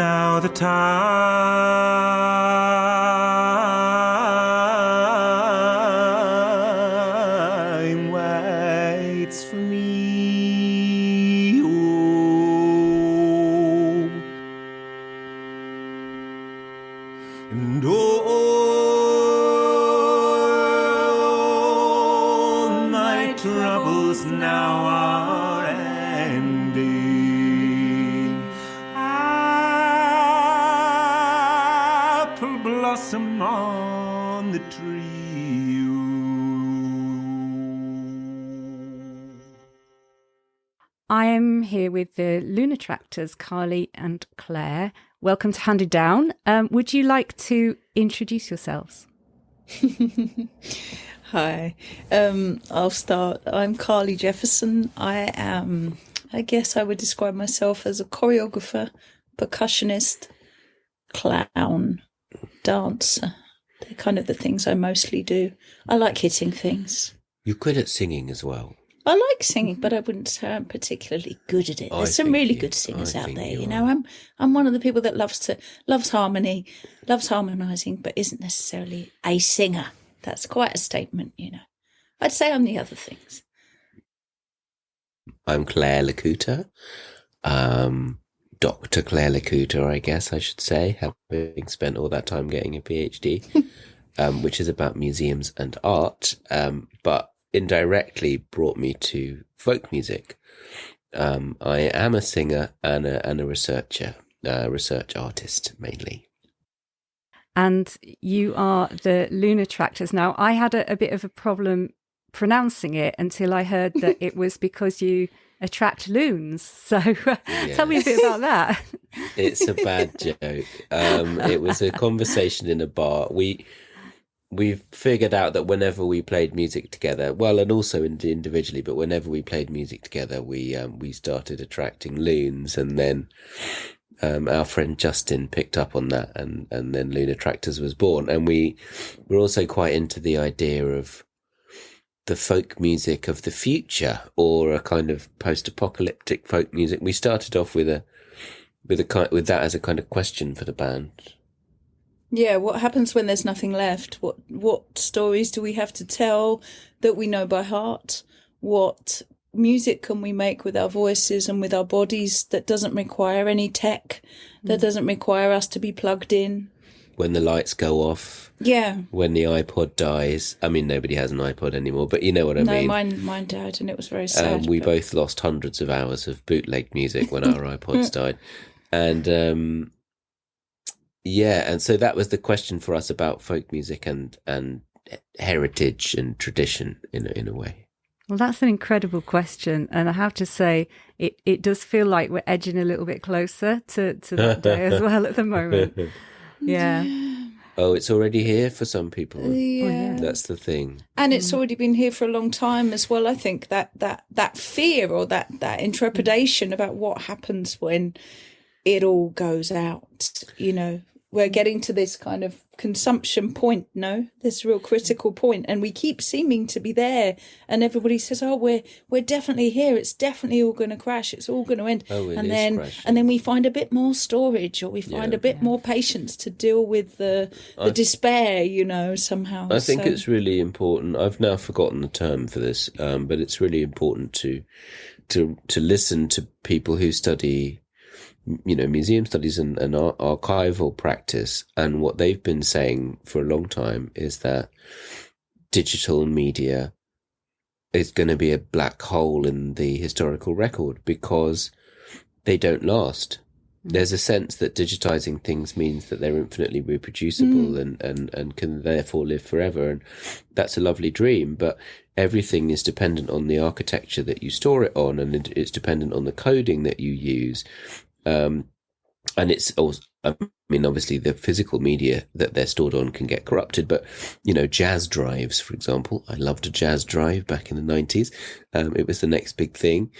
now the time waits for me. Oh. And all my troubles now are ending. Apple blossom on the tree. I am here with the Lunatraktors, Carli and Clair. Welcome to Handed Down. Would you like to introduce yourselves? Hi, I'll start. I'm Carly Jefferson. I guess I would describe myself as a choreographer, percussionist, clown, dancer. They're kind of the things I mostly do. I like hitting things. You're good at singing as well. I like singing, but I wouldn't say I'm particularly good at it. There's some really good singers out there, you know. I'm one of the people that loves harmony, loves harmonising, but isn't necessarily a singer. That's quite a statement, you know. I'd say I'm the other things. I'm Claire Lacuta, Dr. Claire Lacuta, I guess I should say, having spent all that time getting a PhD, which is about museums and art, but indirectly brought me to folk music. I am a singer and a researcher, research artist mainly. And you are the Lunatraktors. Now, I had a bit of a problem pronouncing it until I heard that it was because you attract loons. So tell me a bit about that. It's a bad joke. It was a conversation in a bar. We've figured out that whenever we played music together, well, and also individually, but whenever we played music together, we started attracting loons, and then our friend Justin picked up on that, and then Lunatraktors was born. And we were also quite into the idea of the folk music of the future, or a kind of post-apocalyptic folk music. We started off with that as a kind of question for the band. Yeah, what happens when there's nothing left? What stories do we have to tell that we know by heart? What music can we make with our voices and with our bodies that doesn't require any tech, that doesn't require us to be plugged in? When the lights go off. Yeah. When the iPod dies. I mean, nobody has an iPod anymore, but you know what I mean. No, mine died, and it was very sad. We both lost hundreds of hours of bootleg music when our iPods died. And yeah, and so that was the question for us about folk music and heritage and tradition in a way. Well, that's an incredible question. And I have to say, it does feel like we're edging a little bit closer to that day as well at the moment. Yeah. Oh, it's already here for some people. Yeah. That's the thing. And it's already been here for a long time as well. I think that fear or that intrepidation about what happens when it all goes out, you know. We're getting to this kind of consumption point, this real critical point, and we keep seeming to be there. And everybody says, "Oh, we're definitely here. It's definitely all going to crash. It's all going to end." Oh, and then we find a bit more storage, or we find a bit more patience to deal with the despair, somehow. I think it's really important. I've now forgotten the term for this, but it's really important to listen to people who study, museum studies and archival practice. And what they've been saying for a long time is that digital media is going to be a black hole in the historical record because they don't last. There's a sense that digitizing things means that they're infinitely reproducible and can therefore live forever. And that's a lovely dream, but everything is dependent on the architecture that you store it on, and it's dependent on the coding that you use. And it's also, obviously the physical media that they're stored on can get corrupted, but, jazz drives, for example, I loved a jazz drive back in the 90s. It was the next big thing,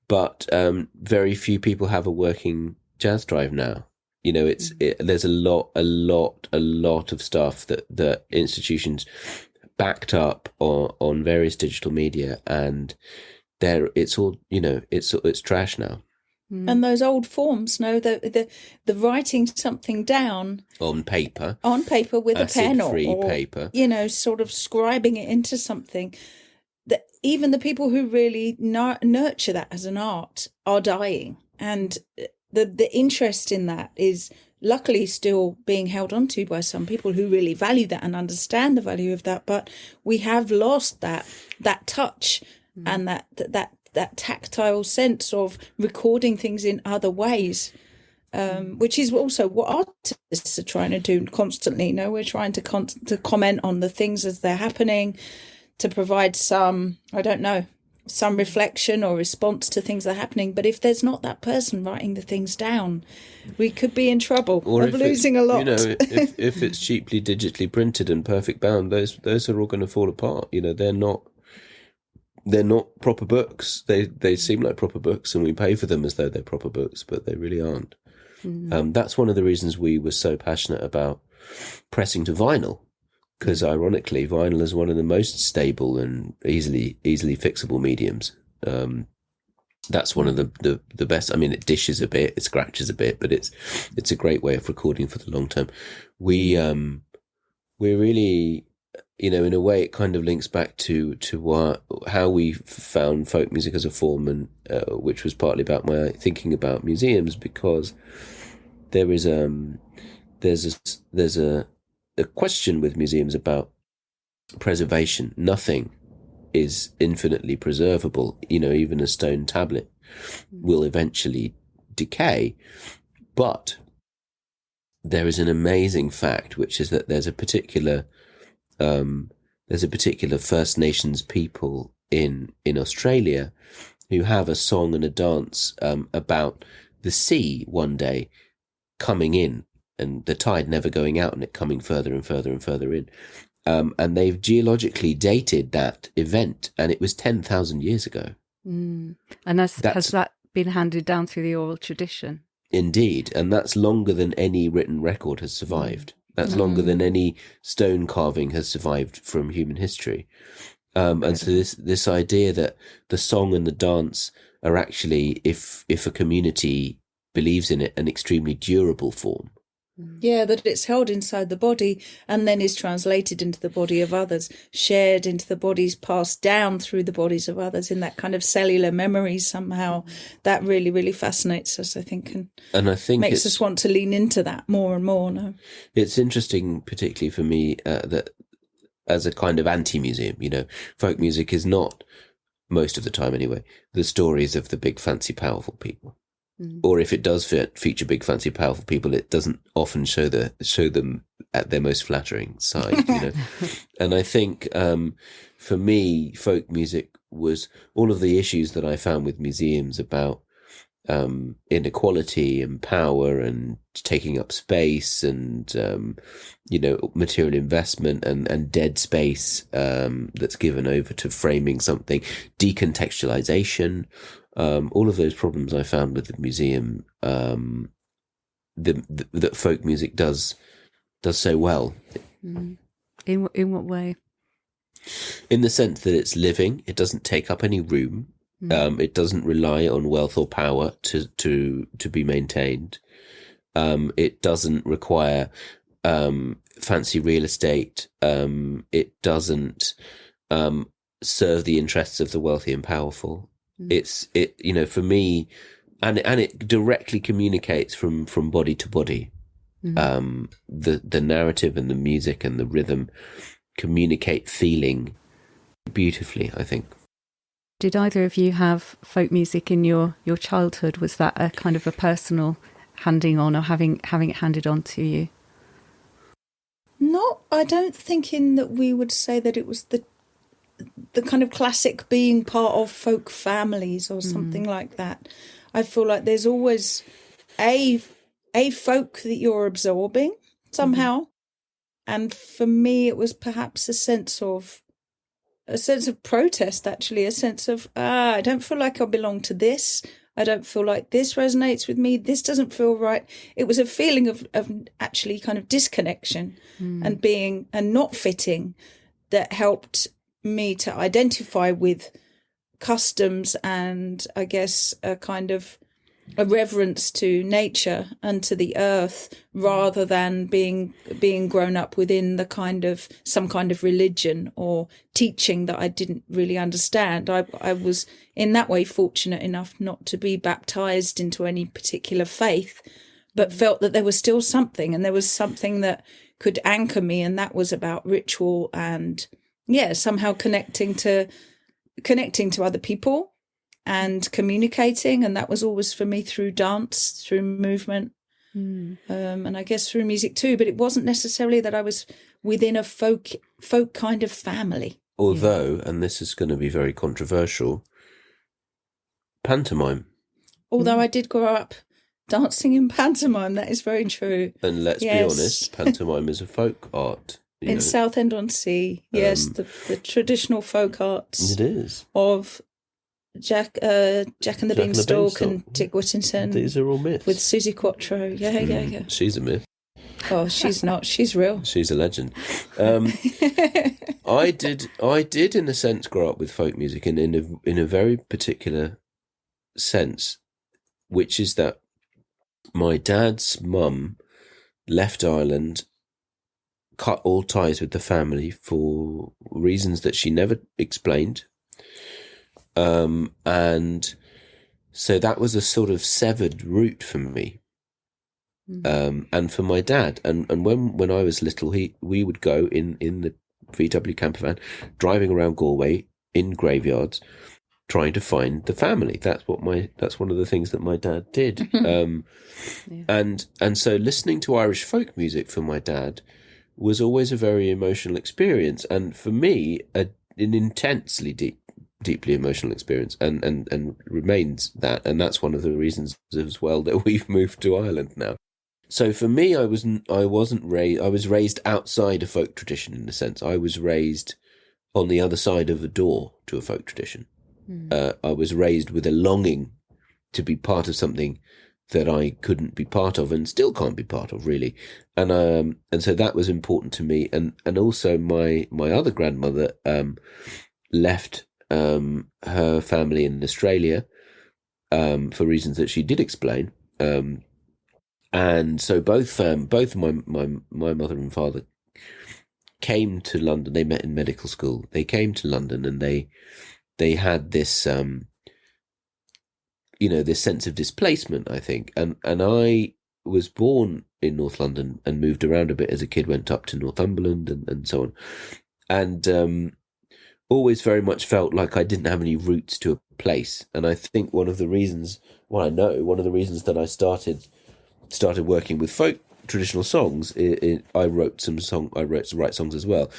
but, very few people have a working jazz drive now. There's a lot of stuff that institutions backed up on various digital media, and it's all, it's trash now. And those old forms, the writing something down on paper with a pen or paper, sort of scribing it into something, that even the people who really nurture that as an art are dying. And the interest in that is luckily still being held onto by some people who really value that and understand the value of that. But we have lost that touch and that tactile sense of recording things in other ways, which is also what artists are trying to do constantly. We're trying to comment on the things as they're happening, to provide some reflection or response to things that are happening. But if there's not that person writing the things down, we could be in trouble of losing a lot. If it's cheaply digitally printed and perfect bound, those are all going to fall apart. They're not proper books. They seem like proper books, and we pay for them as though they're proper books, but they really aren't. That's one of the reasons we were so passionate about pressing to vinyl, because ironically, vinyl is one of the most stable and easily fixable mediums. That's one of the best. I mean, it dishes a bit, it scratches a bit, but it's a great way of recording for the long term. We're really, in a way, it kind of links back to how we found folk music as a form, and which was partly about my thinking about museums, because there's a question with museums about preservation. Nothing is infinitely preservable. Even a stone tablet will eventually decay, but there is an amazing fact, which is that there's a particular First Nations people in Australia who have a song and a dance about the sea one day coming in and the tide never going out and it coming further and further and further in. And they've geologically dated that event, and it was 10,000 years ago. And has that been handed down through the oral tradition? Indeed, and that's longer than any written record has survived. That's longer than any stone carving has survived from human history. And so this idea that the song and the dance are actually, if a community believes in it, an extremely durable form. Yeah, that it's held inside the body and then is translated into the body of others, shared into the bodies, passed down through the bodies of others in that kind of cellular memory somehow. That really, really fascinates us, I think, and I think makes us want to lean into that more and more. No? It's interesting, particularly for me, that as a kind of anti-museum, folk music is not, most of the time anyway, the stories of the big, fancy, powerful people. Or if it does feature big, fancy, powerful people, it doesn't often show them at their most flattering side, And I think for me, folk music was all of the issues that I found with museums about inequality and power and taking up space and material investment and dead space that's given over to framing something, decontextualization. All of those problems I found with the museum, that folk music does so well. In what way? In the sense that it's living, it doesn't take up any room, it doesn't rely on wealth or power to be maintained. It doesn't require fancy real estate. It doesn't serve the interests of the wealthy and powerful. For me, and it directly communicates from body to body. The narrative and the music and the rhythm communicate feeling beautifully, I think. Did either of you have folk music in your childhood? Was that a kind of a personal handing on or having it handed on to you? No, I don't think in that we would say that it was the kind of classic being part of folk families or something like that. I feel like there's always a folk that you're absorbing somehow. And for me, it was perhaps a sense of protest, actually, a sense of, I don't feel like I belong to this. I don't feel like this resonates with me. This doesn't feel right. It was a feeling of actually kind of disconnection and being and not fitting that helped me to identify with customs and I guess a kind of a reverence to nature and to the earth, rather than being grown up within some kind of religion or teaching that I didn't really understand. I was in that way fortunate enough not to be baptized into any particular faith, but felt that there was still something, and there was something that could anchor me, and that was about ritual and somehow connecting to other people and communicating. And that was always for me through dance, through movement, and I guess through music too. But it wasn't necessarily that I was within a folk kind of family. Although, and this is going to be very controversial, pantomime. Although I did grow up dancing in pantomime, that is very true. And let's be honest, pantomime is a folk art. In Southend-on-Sea, yes, the traditional folk arts. It is. Of Jack and the Beanstalk and Dick Whittington. These are all myths. With Susie Quattro. Yeah. She's a myth. Oh, she's not. She's real. She's a legend. I did, in a sense, grow up with folk music in a very particular sense, which is that my dad's mum left Ireland, cut all ties with the family for reasons that she never explained. And so that was a sort of severed route for me. And for my dad. And when I was little, we would go in the VW camper van, driving around Galway in graveyards, trying to find the family. That's one of the things that my dad did. And so listening to Irish folk music for my dad was always a very emotional experience, and for me an intensely deeply emotional experience, and remains that. And that's one of the reasons as well that we've moved to Ireland now. So for me, I was raised outside a folk tradition, in a sense. I was raised on the other side of a door to a folk tradition. I was raised with a longing to be part of something that I couldn't be part of and still can't be part of, really. And so that was important to me. And also my other grandmother left her family in Australia for reasons that she did explain. And so both my mother and father came to London. They met in medical school. They came to London, and they had this this sense of displacement, I think. And I was born in North London and moved around a bit as a kid, went up to Northumberland and so on. And always very much felt like I didn't have any roots to a place. And I think one of the reasons that I started working with folk traditional songs, I wrote to write songs as well.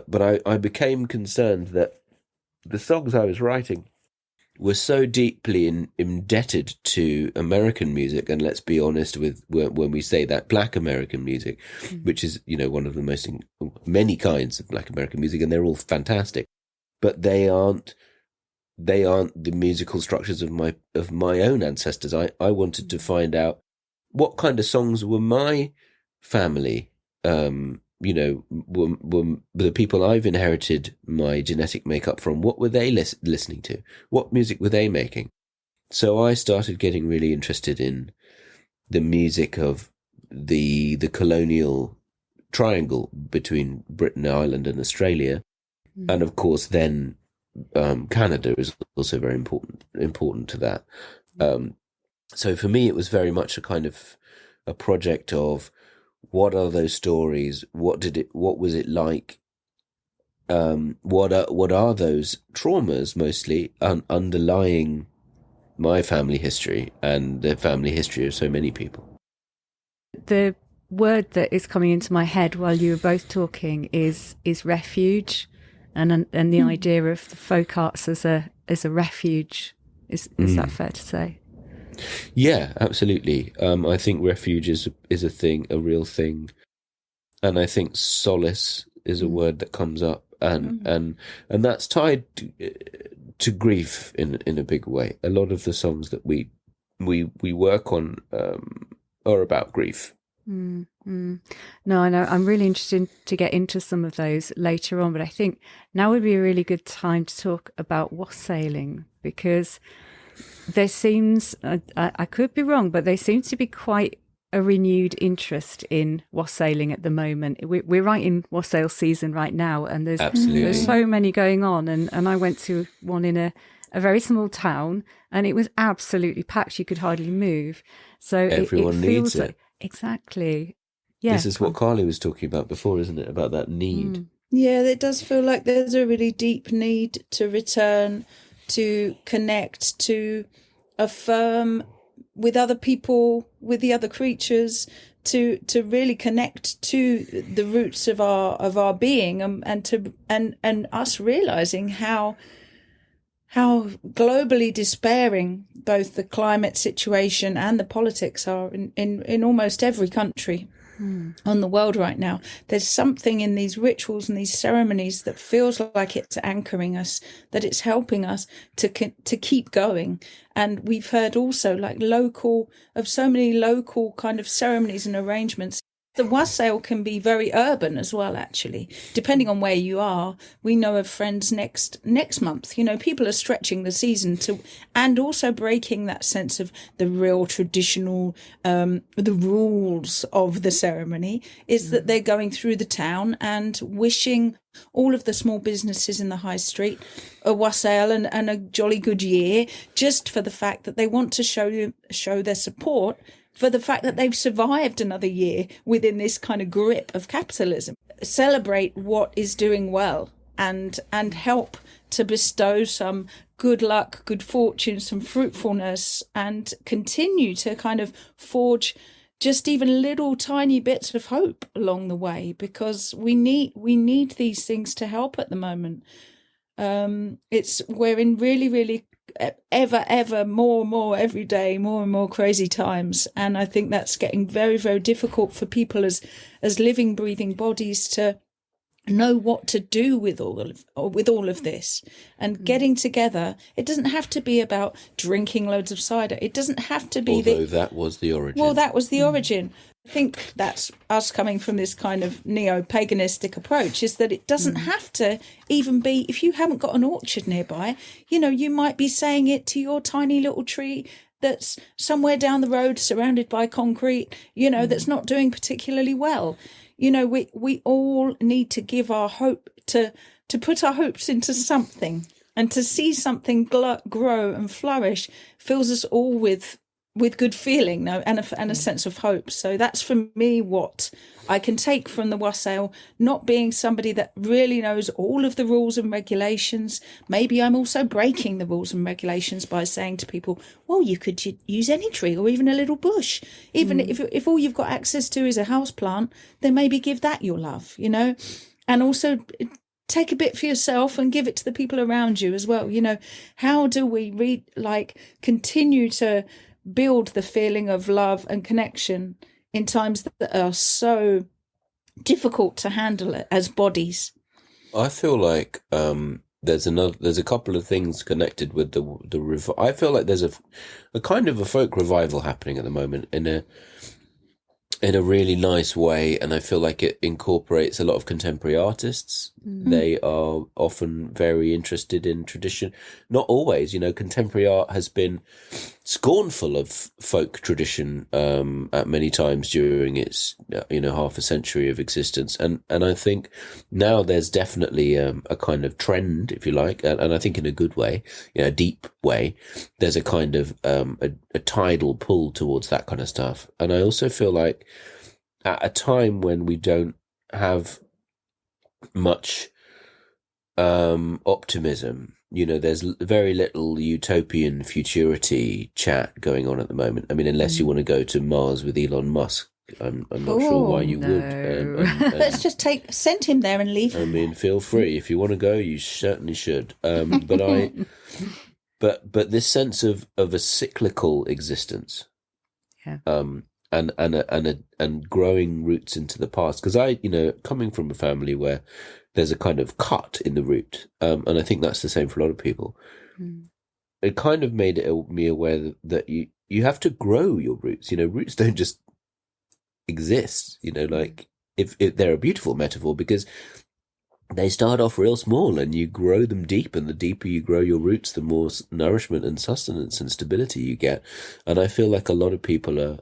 But I became concerned that the songs I was writing were so deeply indebted to American music, and let's be honest with when we say that, Black American music, which is one of the most many kinds of Black American music, and they're all fantastic, but they aren't the musical structures of my own ancestors. I wanted to find out what kind of songs were my family, were the people I've inherited my genetic makeup from. What were they listening to? What music were they making? So I started getting really interested in the music of the colonial triangle between Britain, Ireland, and Australia, and of course then Canada is also very important to that. So for me, it was very much a kind of a project of, what are those stories? What was it like? What are those traumas mostly underlying my family history and the family history of so many people? The word that is coming into my head while you were both talking is refuge, and the idea of the folk arts as a refuge. Is that fair to say? Yeah, absolutely. I think refuge is a thing, a real thing, and I think solace is a word that comes up, and that's tied to grief in a big way. A lot of the songs that we work on are about grief. No, I know. I'm really interested to get into some of those later on, but I think now would be a really good time to talk about wassailing, because there seems, I could be wrong, but there seems to be quite a renewed interest in wassailing at the moment. We're right in wassail season right now, and there's so many going on. And I went to one in a very small town, and it was absolutely packed. You could hardly move. So everyone needs it. Exactly. Yeah. This is what Carli was talking about before, isn't it? About that need. Yeah, it does feel like there's a really deep need to return, to connect, to affirm with other people, with the other creatures, to really connect to the roots of our being, and us realizing how globally despairing both the climate situation and the politics are in almost every country on the world right now. There's something in these rituals and these ceremonies that feels like it's anchoring us, that it's helping us to keep going. And we've heard also so many local kind of ceremonies and arrangements. The wassail can be very urban as well, actually, depending on where you are. We know of friends next month. People are stretching the season and also breaking that sense of the real traditional, the rules of the ceremony is that they're going through the town and wishing all of the small businesses in the high street a wassail and a jolly good year, just for the fact that they want to show their support for the fact that they've survived another year within this kind of grip of capitalism. Celebrate what is doing well and help to bestow some good luck, good fortune, some fruitfulness, and continue to kind of forge just even little tiny bits of hope along the way, because we need these things to help at the moment. We're in really, really ever more and more every day, more and more crazy times, and I think that's getting very, very difficult for people as living, breathing bodies to know what to do with all of this. And getting together, it doesn't have to be about drinking loads of cider. It doesn't have to be that was the origin. Well, that was the origin. I think that's us coming from this kind of neo-paganistic approach, is that it doesn't have to even be, if you haven't got an orchard nearby, you might be saying it to your tiny little tree that's somewhere down the road surrounded by concrete, that's not doing particularly well. We all need to give our hope, to put our hopes into something, and to see something grow and flourish fills us all with good feeling, and a sense of hope. So that's for me what I can take from the wassail, not being somebody that really knows all of the rules and regulations. Maybe I'm also breaking the rules and regulations by saying to people, well, you could use any tree or even a little bush. Even if all you've got access to is a house plant, then maybe give that your love, and also take a bit for yourself and give it to the people around you as well. How do we continue to build the feeling of love and connection in times that are so difficult to handle it as bodies? I feel like there's a couple of things connected with the I feel like there's a kind of a folk revival happening at the moment in a really nice way, and I feel like it incorporates a lot of contemporary artists. They are often very interested in tradition. Not always, contemporary art has been scornful of folk tradition at many times during its half a century of existence, and I think now there's definitely a kind of trend, if you like, and I think in a good way, a deep way. There's a kind of a tidal pull towards that kind of stuff, and I also feel like at a time when we don't have much optimism, there's very little utopian futurity chat going on at the moment. I mean, unless you want to go to Mars with Elon Musk, I'm not sure why you would. Let's just send him there and leave him. I mean, feel free. If you want to go, you certainly should. But this sense of a cyclical existence, and growing roots into the past, because I, coming from a family where there's a kind of cut in the root, and I think that's the same for a lot of people. It kind of made me aware that you have to grow your roots. Roots don't just exist. Like if they're a beautiful metaphor, because they start off real small, and you grow them deep, and the deeper you grow your roots, the more nourishment and sustenance and stability you get. And I feel like a lot of people are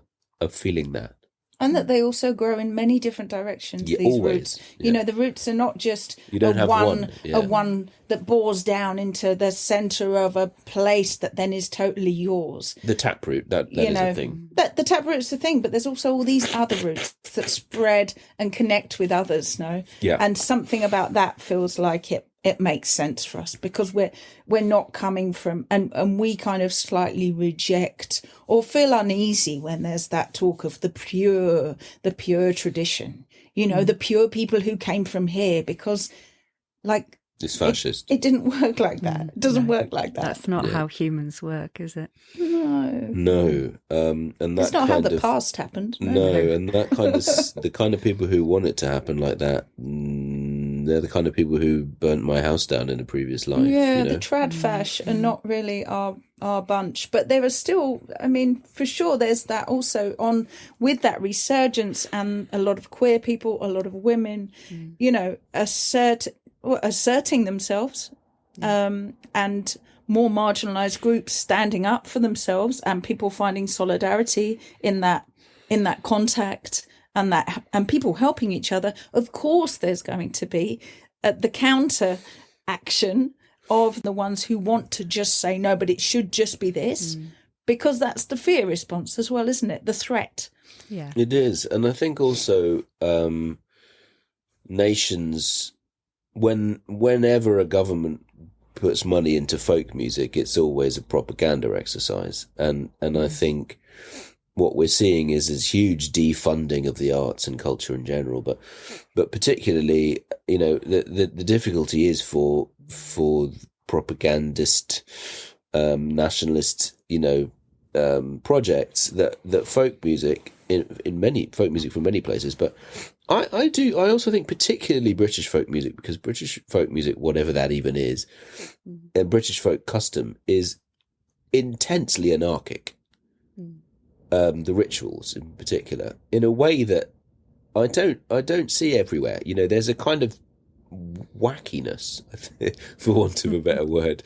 feeling that. And that they also grow in many different directions, Yeah, these always, roots. yeah. You know, the roots are not just You don't have one, yeah. a one that bores down into the centre of a place that then is totally yours. The taproot, that is a thing. The taproot's the thing, but there's also all these other roots that spread and connect with others, no? Yeah. And something about that feels like it makes sense for us, because we're not coming from, and we kind of slightly reject or feel uneasy when there's that talk of the pure tradition, you know, the pure people who came from here, because like It's fascist. it didn't work like that. It doesn't work like that. That's not how humans work, is it? No, and that's It's not how the past happened. No, and that kind of the kind of people who want it to happen like that. They're the kind of people who burnt my house down in a previous life. Yeah, you know? the trad fash are not really our bunch, but there are still, I mean, for sure, there's that also on with that resurgence, and a lot of queer people, a lot of women, you know, asserting themselves, and more marginalized groups standing up for themselves, and people finding solidarity in that contact. And people helping each other. Of course, there's going to be the counter action of the ones who want to just say no, but it should just be this, because that's the fear response as well, isn't it? The threat. Yeah, It is, and I think also nations, whenever a government puts money into folk music, it's always a propaganda exercise, and I think what we're seeing is huge defunding of the arts and culture in general, but particularly, you know, the difficulty is for propagandist, nationalist, you know, projects that folk music in many folk music from many places, but I also think particularly British folk music, because British folk music, whatever that even is, and British folk custom is intensely anarchic. The rituals in particular, in a way that I don't see everywhere. You know, there's a kind of wackiness, for want of a better word,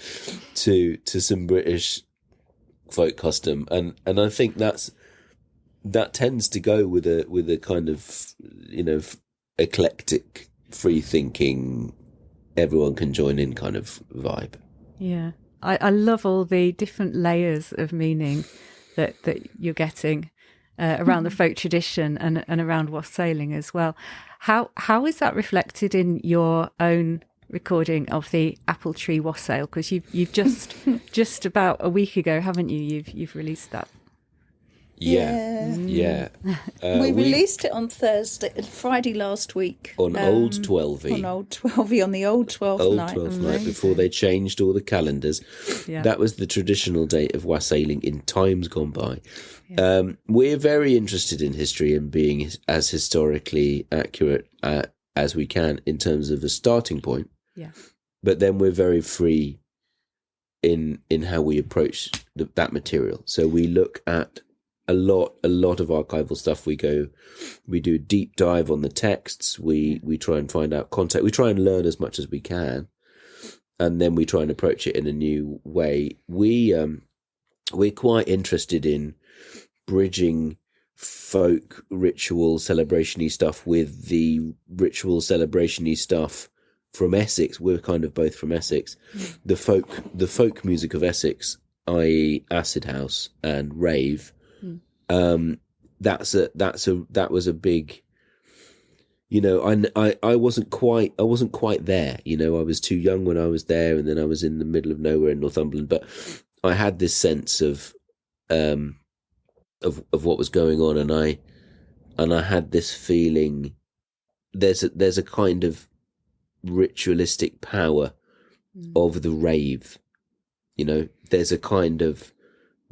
to some British folk custom, and I think that tends to go with a kind of, you know, eclectic, free thinking, everyone can join in kind of vibe. yeah. I love all the different layers of meaning that you're getting around the folk tradition and around wassailing as well. How is that reflected in your own recording of the Apple Tree Wassail? Because you've just about a week ago, haven't you? You've released that. Yeah. We released it on Friday last week. On Old 12 On Old 12 on the Old 12th night. Old 12th night, before they changed all the calendars. Yeah. That was the traditional date of wassailing in times gone by. Yeah. We're very interested in history and being as historically accurate as we can in terms of a starting point. Yeah. But then we're very free in how we approach that material. So we look at a lot of archival stuff. We do a deep dive on the texts. We try and find out context. We try and learn as much as we can, and then we try and approach it in a new way. We're quite interested in bridging folk ritual celebration-y stuff with the ritual celebration-y stuff from Essex. We're kind of both from Essex. The folk music of Essex, i.e. acid house and rave. That was a big, you know, I wasn't quite there, you know. I was too young when I was there, and then I was in the middle of nowhere in Northumberland, but I had this sense of what was going on, and I had this feeling there's a kind of ritualistic power of the rave, you know. There's a kind of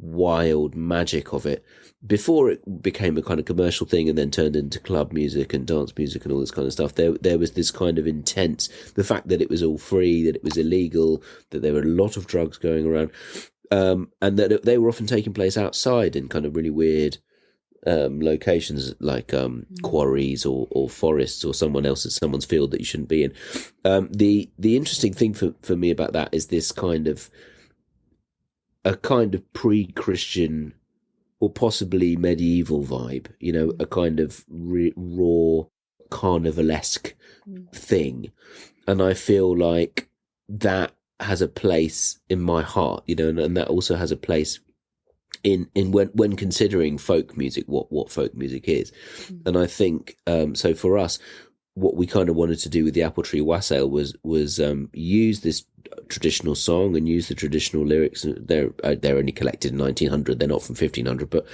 wild magic of it before it became a kind of commercial thing and then turned into club music and dance music and all this kind of stuff. There was this kind of intense, the fact that it was all free, that it was illegal, that there were a lot of drugs going around, and that they were often taking place outside in kind of really weird locations like quarries or forests or someone's field that you shouldn't be in. The interesting thing for me about that is this kind of pre-Christian or possibly medieval vibe, a kind of raw carnivalesque thing. And I feel like that has a place in my heart, and that also has a place in when considering folk music, what folk music is. And I think so for us, what we kind of wanted to do with the Apple Tree Wassail was use this traditional song and use the traditional lyrics. They're only collected in 1900. They're not from 1500, but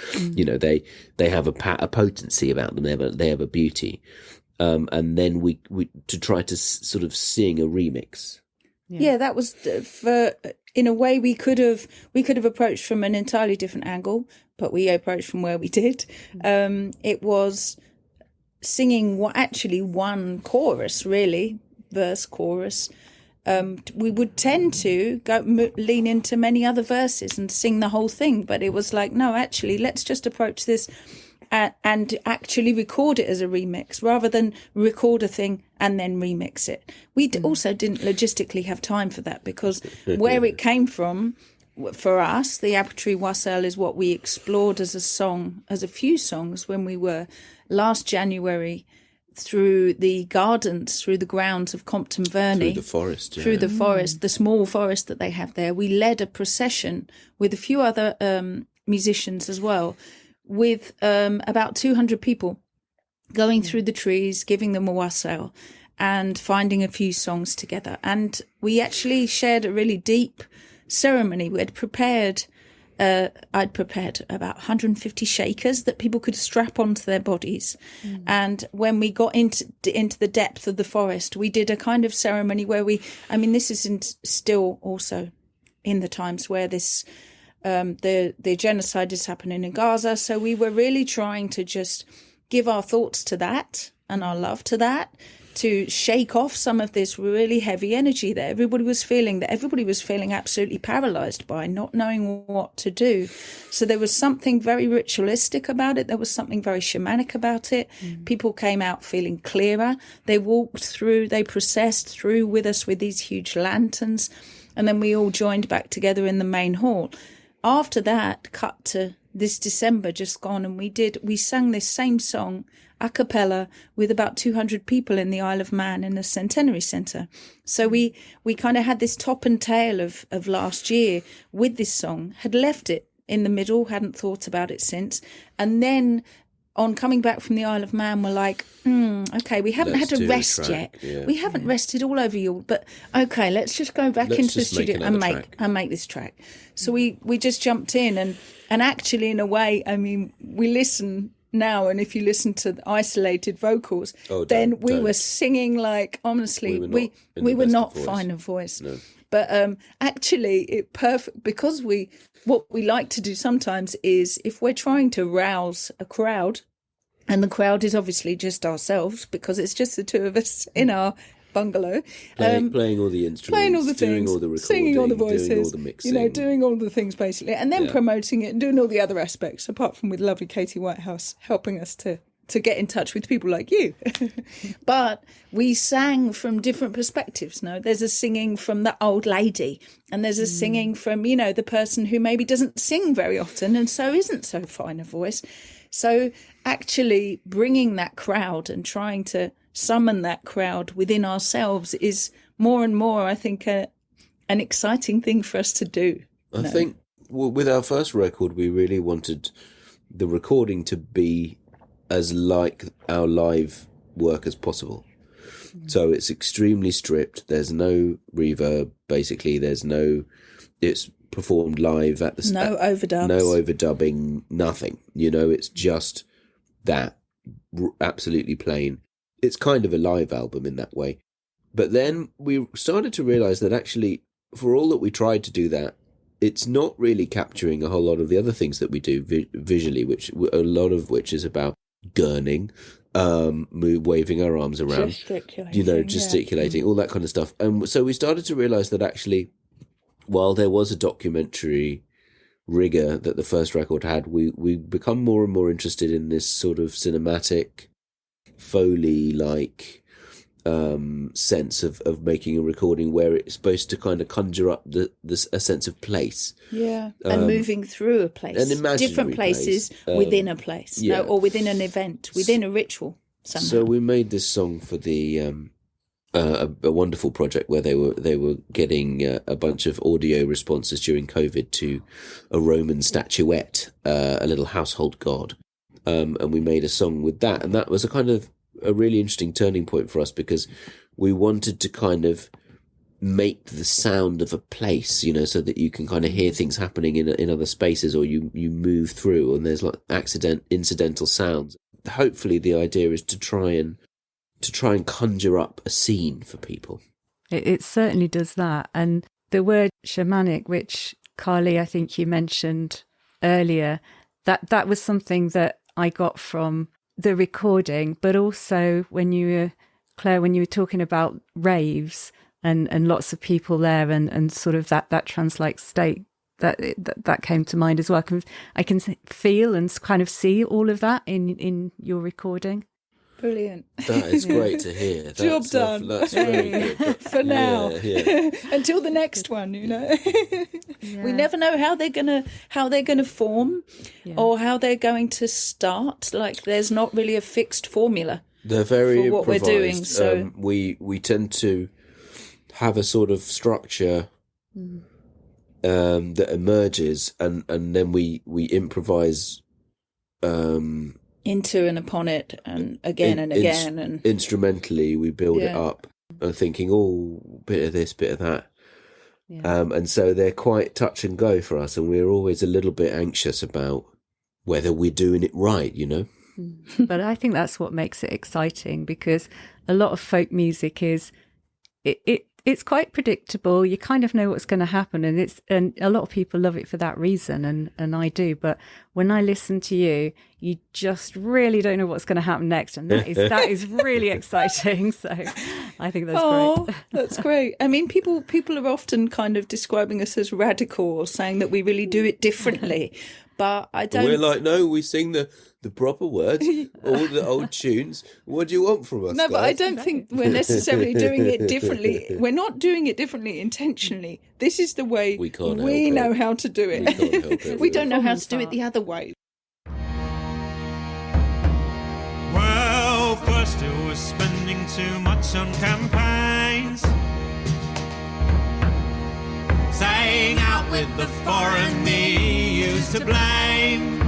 they have a potency about them. They have a beauty. And then we to try to sort of sing a remix. Yeah, that was in a way we could have approached from an entirely different angle, but we approached from where we did. It was singing one chorus, really, verse chorus. We would tend to lean into many other verses and sing the whole thing, but it was like, no, actually, let's just approach this and actually record it as a remix rather than record a thing and then remix it. We also didn't logistically have time for that, because where it came from, for us, the Apple Tree Wassail is what we explored as a few songs when we were last January through the gardens, through the grounds of Compton Verney. Through the forest. Yeah. Through the forest, the small forest that they have there. We led a procession with a few other musicians as well, with about 200 people going through the trees, giving them a wassail and finding a few songs together. And we actually shared a really deep ceremony. We had prepared, I'd prepared about 150 shakers that people could strap onto their bodies. And when we got into the depth of the forest, we did a kind of ceremony where this isn't still also in the times where this the genocide is happening in Gaza. So we were really trying to just give our thoughts to that and our love to that, to shake off some of this really heavy energy that everybody was feeling absolutely paralyzed by, not knowing what to do. So there was something very ritualistic about it. There was something very shamanic about it. People came out feeling clearer. They processed through with us with these huge lanterns. And then we all joined back together in the main hall. After that, cut to this December just gone, and we sang this same song a cappella with about 200 people in the Isle of Man in the Centenary Centre. So we kind of had this top and tail of last year with this song, had left it in the middle, hadn't thought about it since. And then on coming back from the Isle of Man, we're like, okay, we haven't had a rest yet. Yeah. We haven't rested all over you, but okay, let's just go back into the studio and make this track. So we just jumped in and actually, in a way, we listen now, and if you listen to the isolated vocals, then we were singing like, honestly, we were not fine of voice. No. But actually, it perfect, because what we like to do sometimes is, if we're trying to rouse a crowd, and the crowd is obviously just ourselves, because it's just the two of us in our bungalow, playing all the instruments, playing all the things, doing all the recording, singing all the voices, doing all the mixing, doing all the things basically, and then promoting it and doing all the other aspects, apart from with lovely Katie Whitehouse helping us to get in touch with people like you. But we sang from different perspectives. No, there's a singing from the old lady, and there's a singing from, the person who maybe doesn't sing very often and so isn't so fine a voice. So actually bringing that crowd and trying to summon that crowd within ourselves is more and more, I think, an exciting thing for us to do. I think with our first record, we really wanted the recording to be as like our live work as possible. So it's extremely stripped. There's no reverb, basically. It's performed live at the... No overdubs. No overdubbing, nothing. It's just that, absolutely plain. It's kind of a live album in that way. But then we started to realise that actually, for all that we tried to do that, it's not really capturing a whole lot of the other things that we do visually, a lot of which is about gurning, waving our arms around, gesticulating, all that kind of stuff. And so we started to realise that actually, while there was a documentary rigor that the first record had, we become more and more interested in this sort of cinematic, Foley-like sense of making a recording where it's supposed to kind of conjure up a sense of place. Yeah, and moving through a place. An imaginary different places place. Within a place. Yeah. No, or within an event, within a ritual somehow. So we made this song for the a wonderful project where they were getting a bunch of audio responses during COVID to a Roman statuette, a little household god, and we made a song with that, and that was a really interesting turning point for us, because we wanted to kind of make the sound of a place, so that you can kind of hear things happening in other spaces, or you move through and there's like incidental sounds. Hopefully the idea is to try and conjure up a scene for people. It certainly does that. And the word shamanic, which Carli, I think you mentioned earlier, that was something that I got from the recording, but also when you were talking about raves and lots of people there and sort of that trance-like state, that came to mind as well. I can feel and kind of see all of that in your recording. Brilliant. That is great to hear. Job done. That's very good. For now. Yeah. Until the next one, Yeah. We never know how they're gonna form, or how they're going to start. Like, there's not really a fixed formula. They're very for what we're doing. So we tend to have a sort of structure that emerges, and then we improvise into and upon it, and again and again, and instrumentally we build it up, and thinking, bit of this, bit of that. And so they're quite touch and go for us, and we're always a little bit anxious about whether we're doing it right, But I think that's what makes it exciting, because a lot of folk music is it's quite predictable. You kind of know what's going to happen, and a lot of people love it for that reason, and I do. But when I listen to you, you just really don't know what's going to happen next, and that is really exciting. So I think that's great. That's great. I mean, people are often kind of describing us as radical, or saying that we really do it differently. But I don't. We're like, no, we sing the proper words, all the old tunes. What do you want from us? No, guys? but I don't think we're necessarily doing it differently. We're not doing it differently intentionally. This is the way we know how to do it. We can't help it. We don't know how to do it the other way. Well, first it was spending too much on campaigns, staying out with the foreign me used to blame,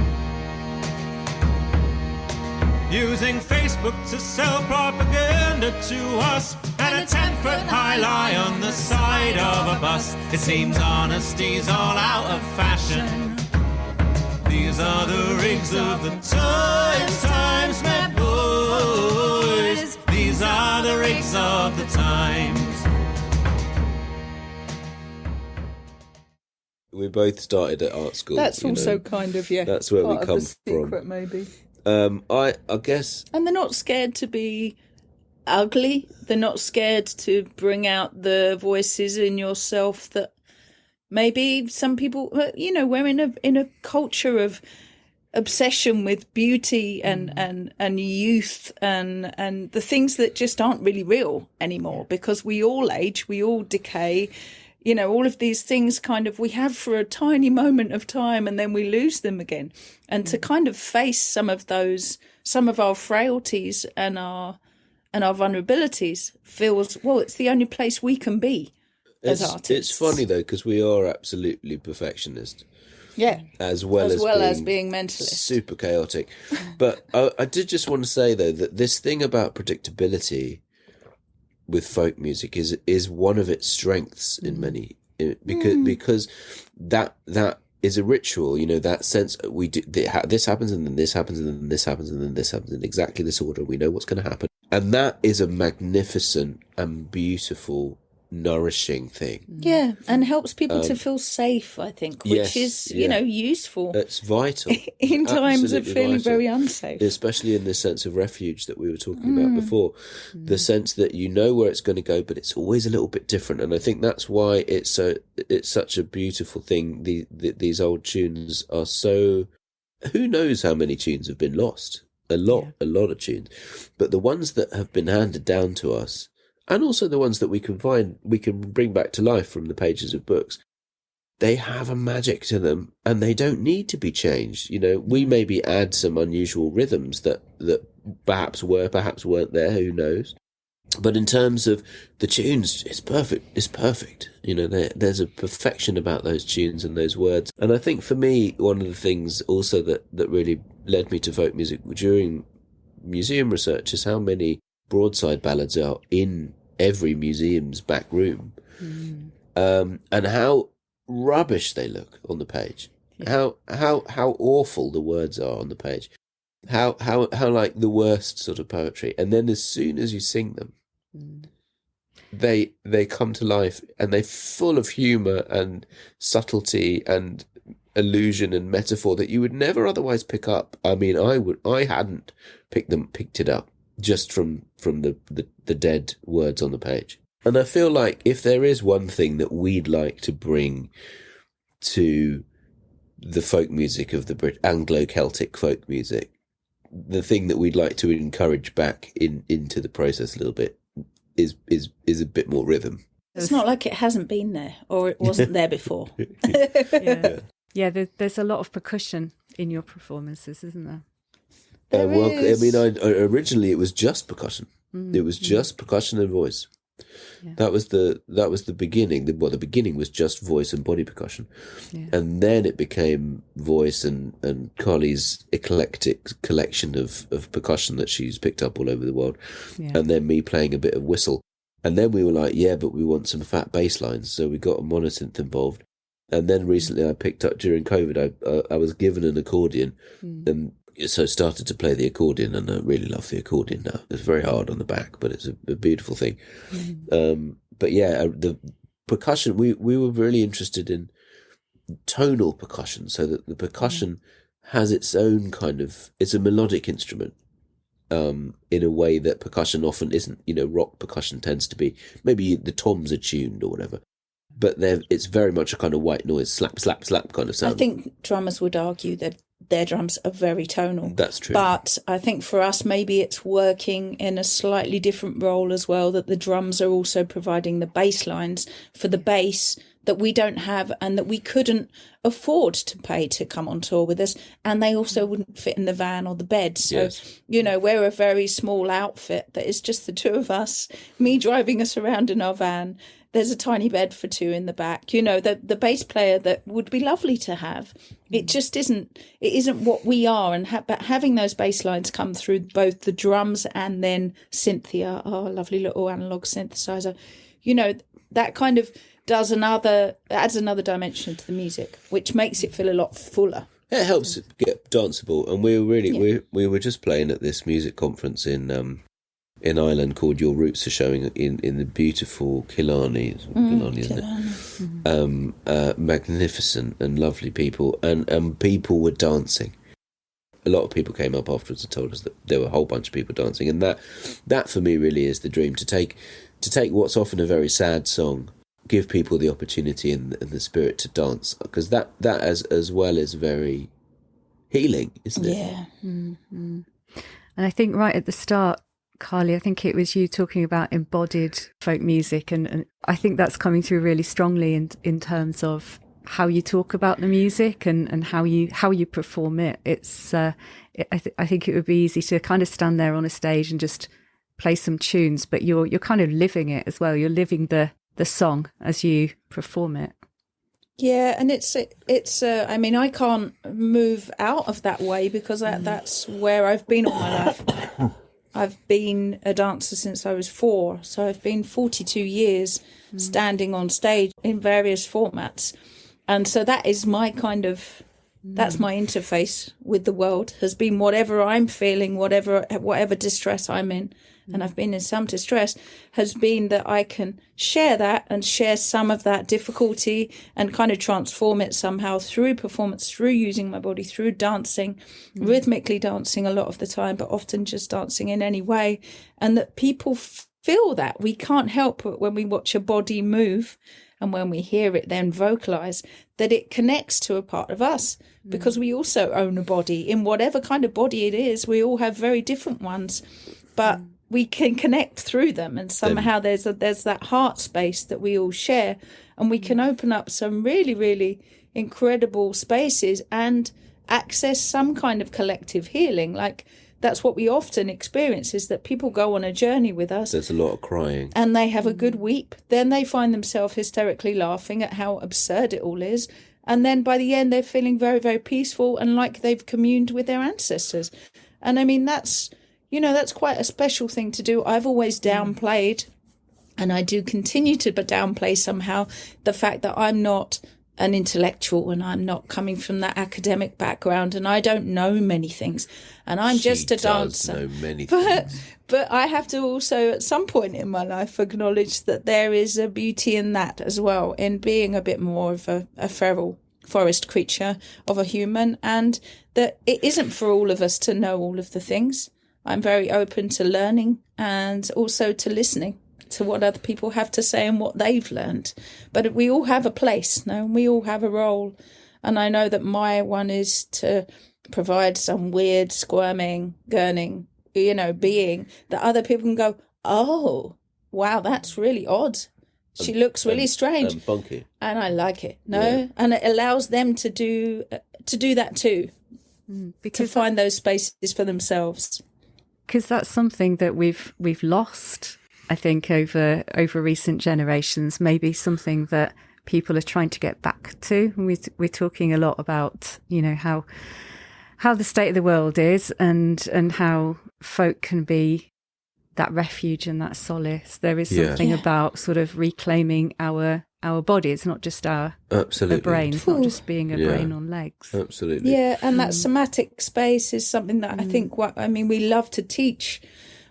using Facebook to sell propaganda to us, and a 10-foot high lie on the side of a bus. It seems honesty's all out of fashion. These are the rigs of the times, my boys. These are the rigs of the times. We both started at art school. That's also kind of, That's where we come secret, from. Maybe. I guess. And they're not scared to be ugly. They're not scared to bring out the voices in yourself that maybe some people, we're in a culture of obsession with beauty and youth and the things that just aren't really real anymore, because we all age, we all decay. All of these things we have for a tiny moment of time, and then we lose them again. And to kind of face some of our frailties and our vulnerabilities feels, it's the only place we can be as artists. It's funny though, because we are absolutely perfectionist. Yeah. As well as being mentalist. Super chaotic. But I did just want to say though that this thing about predictability with folk music is one of its strengths in many, because that is a ritual, that sense we do this happens, and then this happens, and then this happens, and then this happens in exactly this order. We know what's going to happen, and that is a magnificent and beautiful nourishing thing. Yeah, and helps people to feel safe, I think, which is, useful. It's vital. In times of Absolutely feeling vital. very unsafe. Especially in the sense of refuge that we were talking about before. The sense that you know where it's going to go, but it's always a little bit different. And I think that's why it's such a beautiful thing. These old tunes are so... Who knows how many tunes have been lost? A lot of tunes. But the ones that have been handed down to us, and also the ones that we can bring back to life from the pages of books, they have a magic to them, and they don't need to be changed. We maybe add some unusual rhythms that perhaps were, perhaps weren't there, who knows. But in terms of the tunes, it's perfect. It's perfect. There's a perfection about those tunes and those words. And I think for me, one of the things also that really led me to folk music during museum research is how many broadside ballads are in every museum's back room, and how rubbish they look on the page, how awful the words are on the page, how like the worst sort of poetry. And then as soon as you sing them, they come to life, and they're full of humour and subtlety and allusion and metaphor that you would never otherwise pick up. I mean, I hadn't picked it up just from the dead words on the page. And I feel like if there is one thing that we'd like to bring to the folk music of the Anglo-Celtic folk music, the thing that we'd like to encourage back into the process a little bit is a bit more rhythm. It's not like it hasn't been there or it wasn't there before. Yeah, there's a lot of percussion in your performances, isn't there? Originally it was just percussion. It was just percussion and voice. Yeah. That was the beginning. The beginning was just voice and body percussion, and then it became voice and Carli's eclectic collection of percussion that she's picked up all over the world, and then me playing a bit of whistle. And then we were like, but we want some fat bass lines, so we got a monosynth involved. And then recently I picked up, during COVID, I was given an accordion, and so started to play the accordion, and I really love the accordion now. It's very hard on the back, but it's a beautiful thing. The percussion, we were really interested in tonal percussion, so that the percussion has its own kind of, it's a melodic instrument, in a way that percussion often isn't. Rock percussion tends to be, maybe the toms are tuned or whatever, but it's very much a kind of white noise, slap, slap, slap kind of sound. I think drummers would argue that their drums are very tonal. That's true. But I think for us, maybe it's working in a slightly different role as well, that the drums are also providing the bass lines for the bass that we don't have and that we couldn't afford to pay to come on tour with us. And they also wouldn't fit in the van or the bed. So, we're a very small outfit that is just the two of us, me driving us around in our van. There's a tiny bed for two in the back. The bass player that would be lovely to have. It just isn't. It isn't what we are. But having those bass lines come through both the drums and then Cynthia, our lovely little analog synthesizer, that kind of adds another dimension to the music, which makes it feel a lot fuller. It helps it get danceable. And we were just playing at this music conference in Ireland called Your Roots Are Showing in the beautiful Killarney, isn't it? Magnificent and lovely people, and people were dancing. A lot of people came up afterwards and told us that there were a whole bunch of people dancing, and that for me really is the dream, to take what's often a very sad song, give people the opportunity and the spirit to dance, because that as well is very healing, isn't it? Yeah. Mm-hmm. And I think right at the start, Carli, I think it was you talking about embodied folk music, and I think that's coming through really strongly in terms of how you talk about the music and how you perform it. It's I think it would be easy to kind of stand there on a stage and just play some tunes, but you're kind of living it as well. You're living the song as you perform it. Yeah, and it's I mean, I can't move out of that way because that's where I've been all my life. I've been a dancer since I was 4, so I've been 42 years standing on stage in various formats. And so that is my kind of That's my interface with the world, has been whatever I'm feeling, whatever distress I'm in, and I've been in some distress, has been that I can share that and share some of that difficulty and kind of transform it somehow through performance, through using my body, through dancing, rhythmically dancing a lot of the time, but often just dancing in any way. And that people feel that. We can't help but when we watch a body move and when we hear it then vocalize, that it connects to a part of us, because we also own a body. In whatever kind of body it is, we all have very different ones, but we can connect through them, and somehow there's that heart space that we all share, and we can open up some really, really incredible spaces and access some kind of collective healing. Like, that's what we often experience, is that people go on a journey with us. There's a lot of crying. And they have a good weep. Then they find themselves hysterically laughing at how absurd it all is. And then by the end, they're feeling very, very peaceful and like they've communed with their ancestors. And I mean, that's quite a special thing to do. I've always downplayed, and I do continue to downplay somehow, the fact that I'm not an intellectual and I'm not coming from that academic background and I don't know many things, and I'm just a dancer. Know many things. But I have to also at some point in my life acknowledge that there is a beauty in that as well, in being a bit more of a feral forest creature of a human, and that it isn't for all of us to know all of the things. I'm very open to learning and also to listening to what other people have to say and what they've learned. But we all have a place, no? We all have a role. And I know that my one is to provide some weird, squirming, gurning, being that other people can go, oh, wow, that's really odd. She looks really strange. And funky. And I like it, And it allows them to do that too, to find those spaces for themselves. Because that's something that we've lost, I think, over recent generations. Maybe something that people are trying to get back to. We're talking a lot about, how the state of the world is, and how folk can be that refuge and that solace. There is something about sort of reclaiming our body. It's not just our brain. It's not just being a brain on legs. Absolutely. Yeah, and that somatic space is something that I think, we love to teach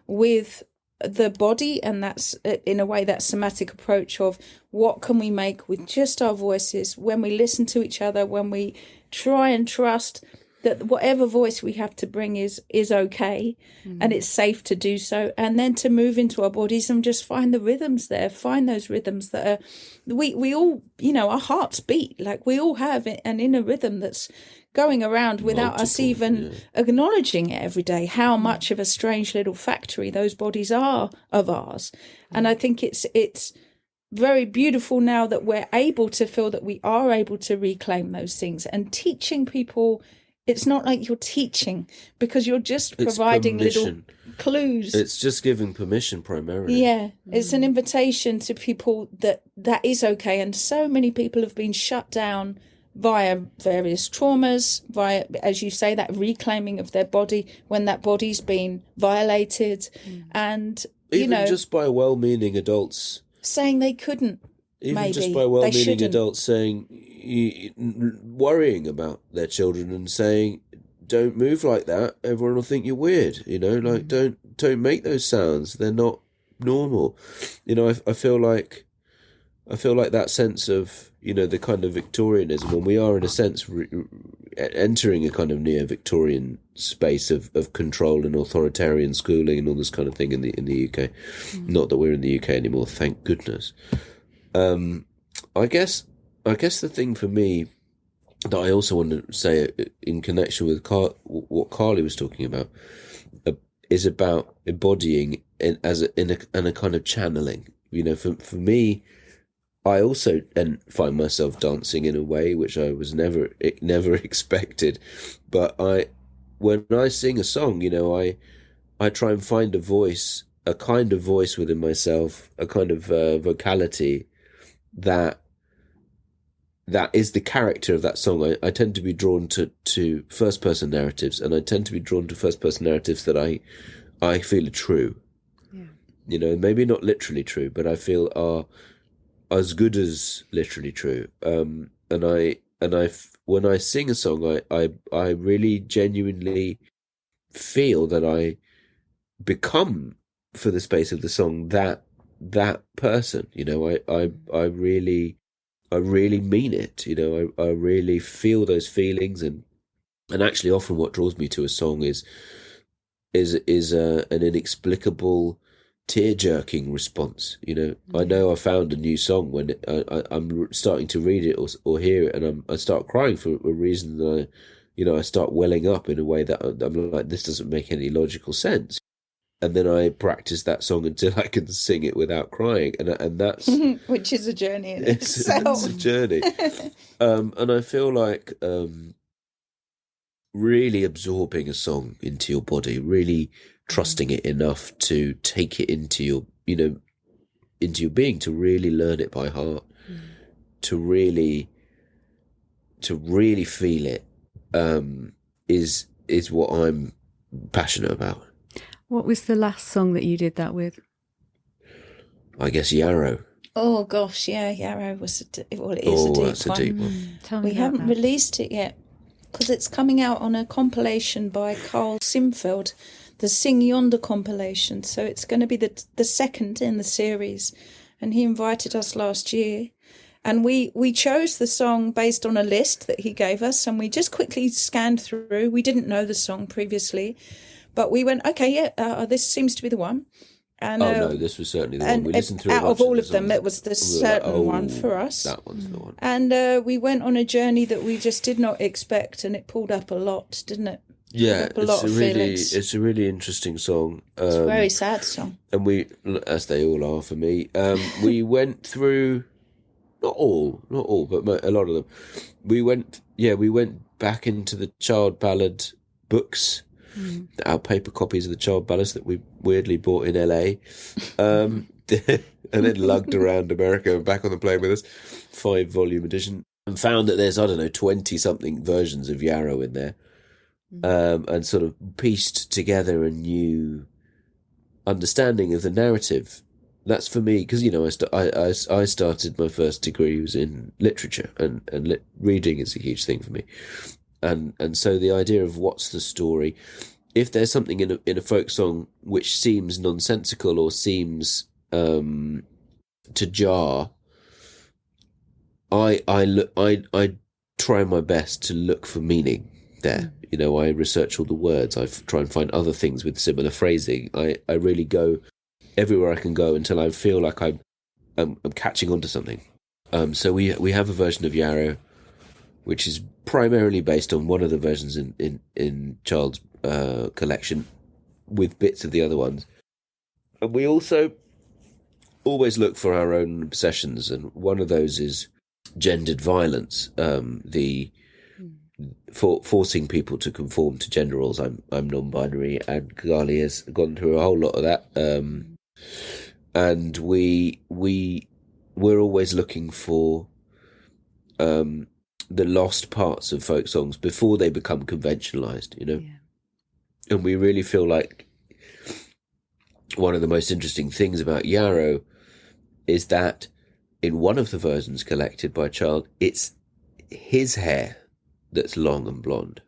with the body, and that's in a way that somatic approach of what can we make with just our voices when we listen to each other, when we try and trust that whatever voice we have to bring is okay, and it's safe to do so, and then to move into our bodies and just find the rhythms there, find those rhythms that are, we all, our hearts beat, like we all have an inner rhythm that's going around without us even acknowledging it every day, how much of a strange little factory those bodies are of ours. And I think it's very beautiful now that we're able to feel that we are able to reclaim those things, and teaching people. It's not like you're teaching, because you're just providing little clues. It's just giving permission primarily. Yeah, it's an invitation to people that is okay. And so many people have been shut down via various traumas, via, as you say, that reclaiming of their body when that body's been violated. And, even just by well-meaning adults. Saying they couldn't. Even just by well-meaning adults saying, worrying about their children and saying, don't move like that, everyone will think you're weird, like don't make those sounds, they're not normal. I feel like that sense of, the kind of Victorianism, when we are in a sense entering a kind of neo-Victorian space of control and authoritarian schooling and all this kind of thing in the UK. Not that we're in the UK anymore, thank goodness. I guess the thing for me that I also want to say in connection with what Carli was talking about is about embodying in a kind of channeling. For me, I also find myself dancing in a way which I was never expected. But when I sing a song, I try and find a kind of voice within myself, a kind of vocality that is the character of that song. I tend to be drawn to first person narratives, and I tend to be drawn to first person narratives that I feel are true. Yeah. Maybe not literally true, but I feel are as good as literally true. And when I sing a song, I really genuinely feel that I become, for the space of the song, that person. You know, I really mean it. You know, I really feel those feelings, and actually often what draws me to a song is an inexplicable tear-jerking response. You know, I found a new song when I'm starting to read it or hear it, and I start crying for a reason that I start welling up in a way that I'm like, this doesn't make any logical sense. And then I practice that song until I can sing it without crying, and that's which is a journey in itself. It's a journey, and I feel like really absorbing a song into your body, really trusting it enough to take it into your being, to really learn it by heart, to really feel it, is what I'm passionate about. What was the last song that you did that with? I guess Yarrow. Oh gosh, yeah, Yarrow was it is a deep that's one. a deep one. Tell me We about haven't that. released it yet because it's coming out on a compilation by Carl Simfeld, the Sing Yonder compilation. So it's going to be the second in the series, and he invited us last year, and we chose the song based on a list that he gave us, and we just quickly scanned through. We didn't know the song previously, but we went, okay, yeah, this seems to be the one. And, no, this was certainly the one. We listened through out a bunch of all of the them, songs. it was the certain one for us. That one's the one. And we went on a journey that we just did not expect, and it pulled up a lot, didn't it? Yeah, Pulled up a lot of feelings. it's a really interesting song. It's a very sad song. And we, as they all are for me, we went through, not all, but a lot of them. We went back into the child ballad books, our paper copies of the child ballads that we weirdly bought in LA, and then lugged around America and back on the plane with us, 5-volume edition, and found that there's, 20-something versions of Yarrow in there, and sort of pieced together a new understanding of the narrative. That's for me, because I started, my first degree was in literature, and reading is a huge thing for me, and so the idea of what's the story, if there's something in a folk song which seems nonsensical or seems to jar, I try my best to look for meaning there. You know, I research all the words. I try and find other things with similar phrasing. I really go everywhere I can go until I feel like I'm catching on to something. So we have a version of Yarrow, which is primarily based on one of the versions in Child's collection, with bits of the other ones. And we also always look for our own obsessions, and one of those is gendered violence, forcing people to conform to gender roles. I'm non-binary, and Carli has gone through a whole lot of that. And we're always looking for the lost parts of folk songs before they become conventionalized, you know. Yeah. And we really feel like one of the most interesting things about Yarrow is that in one of the versions collected by Child, it's his hair that's long and blonde.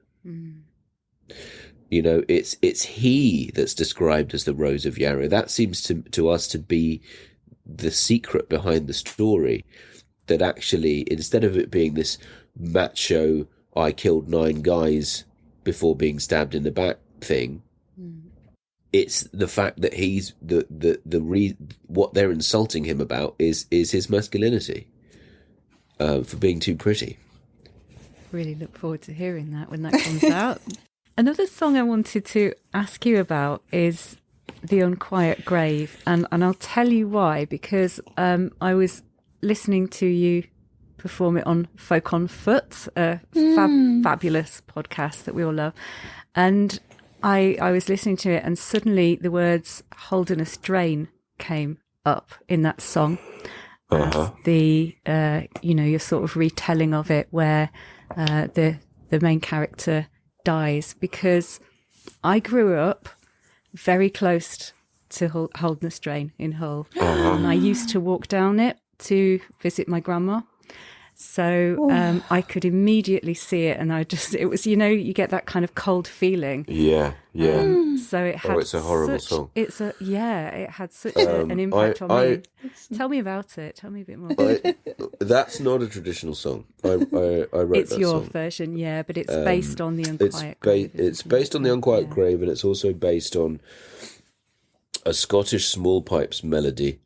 You know, it's he that's described as the Rose of Yarrow. That seems to us to be the secret behind the story, that actually, instead of it being this macho, I killed 9 guys before being stabbed in the back thing, it's the fact that he's what they're insulting him about is his masculinity, for being too pretty. Really look forward to hearing that when that comes out. Another song I wanted to ask you about is The Unquiet Grave, and I'll tell you why, because I was listening to you perform it on Folk on Foot, a fabulous podcast that we all love, and I was listening to it, and suddenly the words Holderness Drain came up in that song. As the your sort of retelling of it, where the main character dies, because I grew up very close to Holderness Drain in Hull, and I used to walk down it to visit my grandma, So I could immediately see it, and it was, you get that kind of cold feeling. Yeah. So it had. It's a horrible song. It had such an impact on me. Tell me about it. Tell me a bit more. That's not a traditional song. I wrote It's that your song. version, yeah, but it's based on the Unquiet Grave. It's based on the Unquiet Grave, and it's also based on a Scottish small pipes melody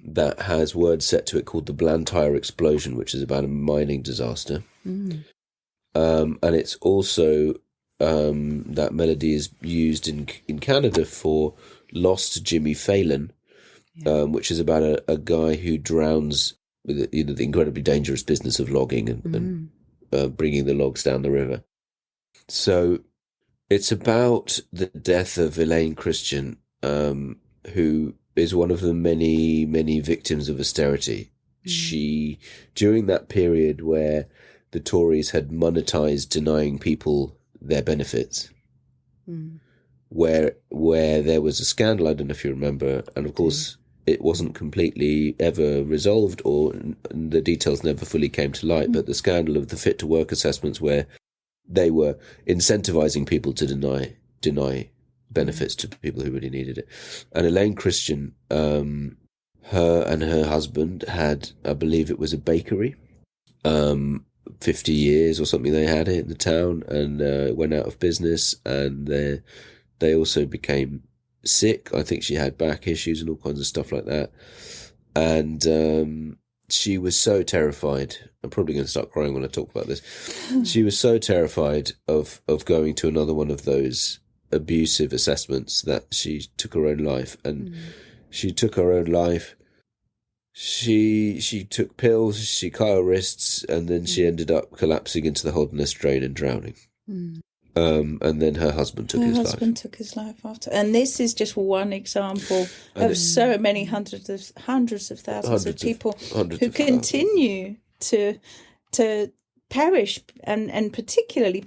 that has words set to it called the Blantyre Explosion, which is about a mining disaster. And it's also that melody is used in Canada for Lost Jimmy Phelan, which is about a guy who drowns with the incredibly dangerous business of logging and bringing the logs down the river. So it's about the death of Elaine Christian, who is one of the many, many victims of austerity. She, during that period where the Tories had monetized denying people their benefits, where there was a scandal, I don't know if you remember, and of course it wasn't completely ever resolved, or the details never fully came to light, but the scandal of the fit to work assessments, where they were incentivizing people to deny benefits to people who really needed it. And Elaine Christian, her and her husband had, I believe it was a bakery, 50 years or something they had it in the town, and went out of business, and they also became sick. I think she had back issues and all kinds of stuff like that. And she was so terrified. I'm probably going to start crying when I talk about this. She was so terrified of going to another one of those abusive assessments that she took her own life. And she took her own life. She took pills, she cut her wrists, and then she ended up collapsing into the Holderness drain and drowning. And then her husband took his life. Her husband took his life after. And this is just one example of so many hundreds of thousands of people who continue to perish, and particularly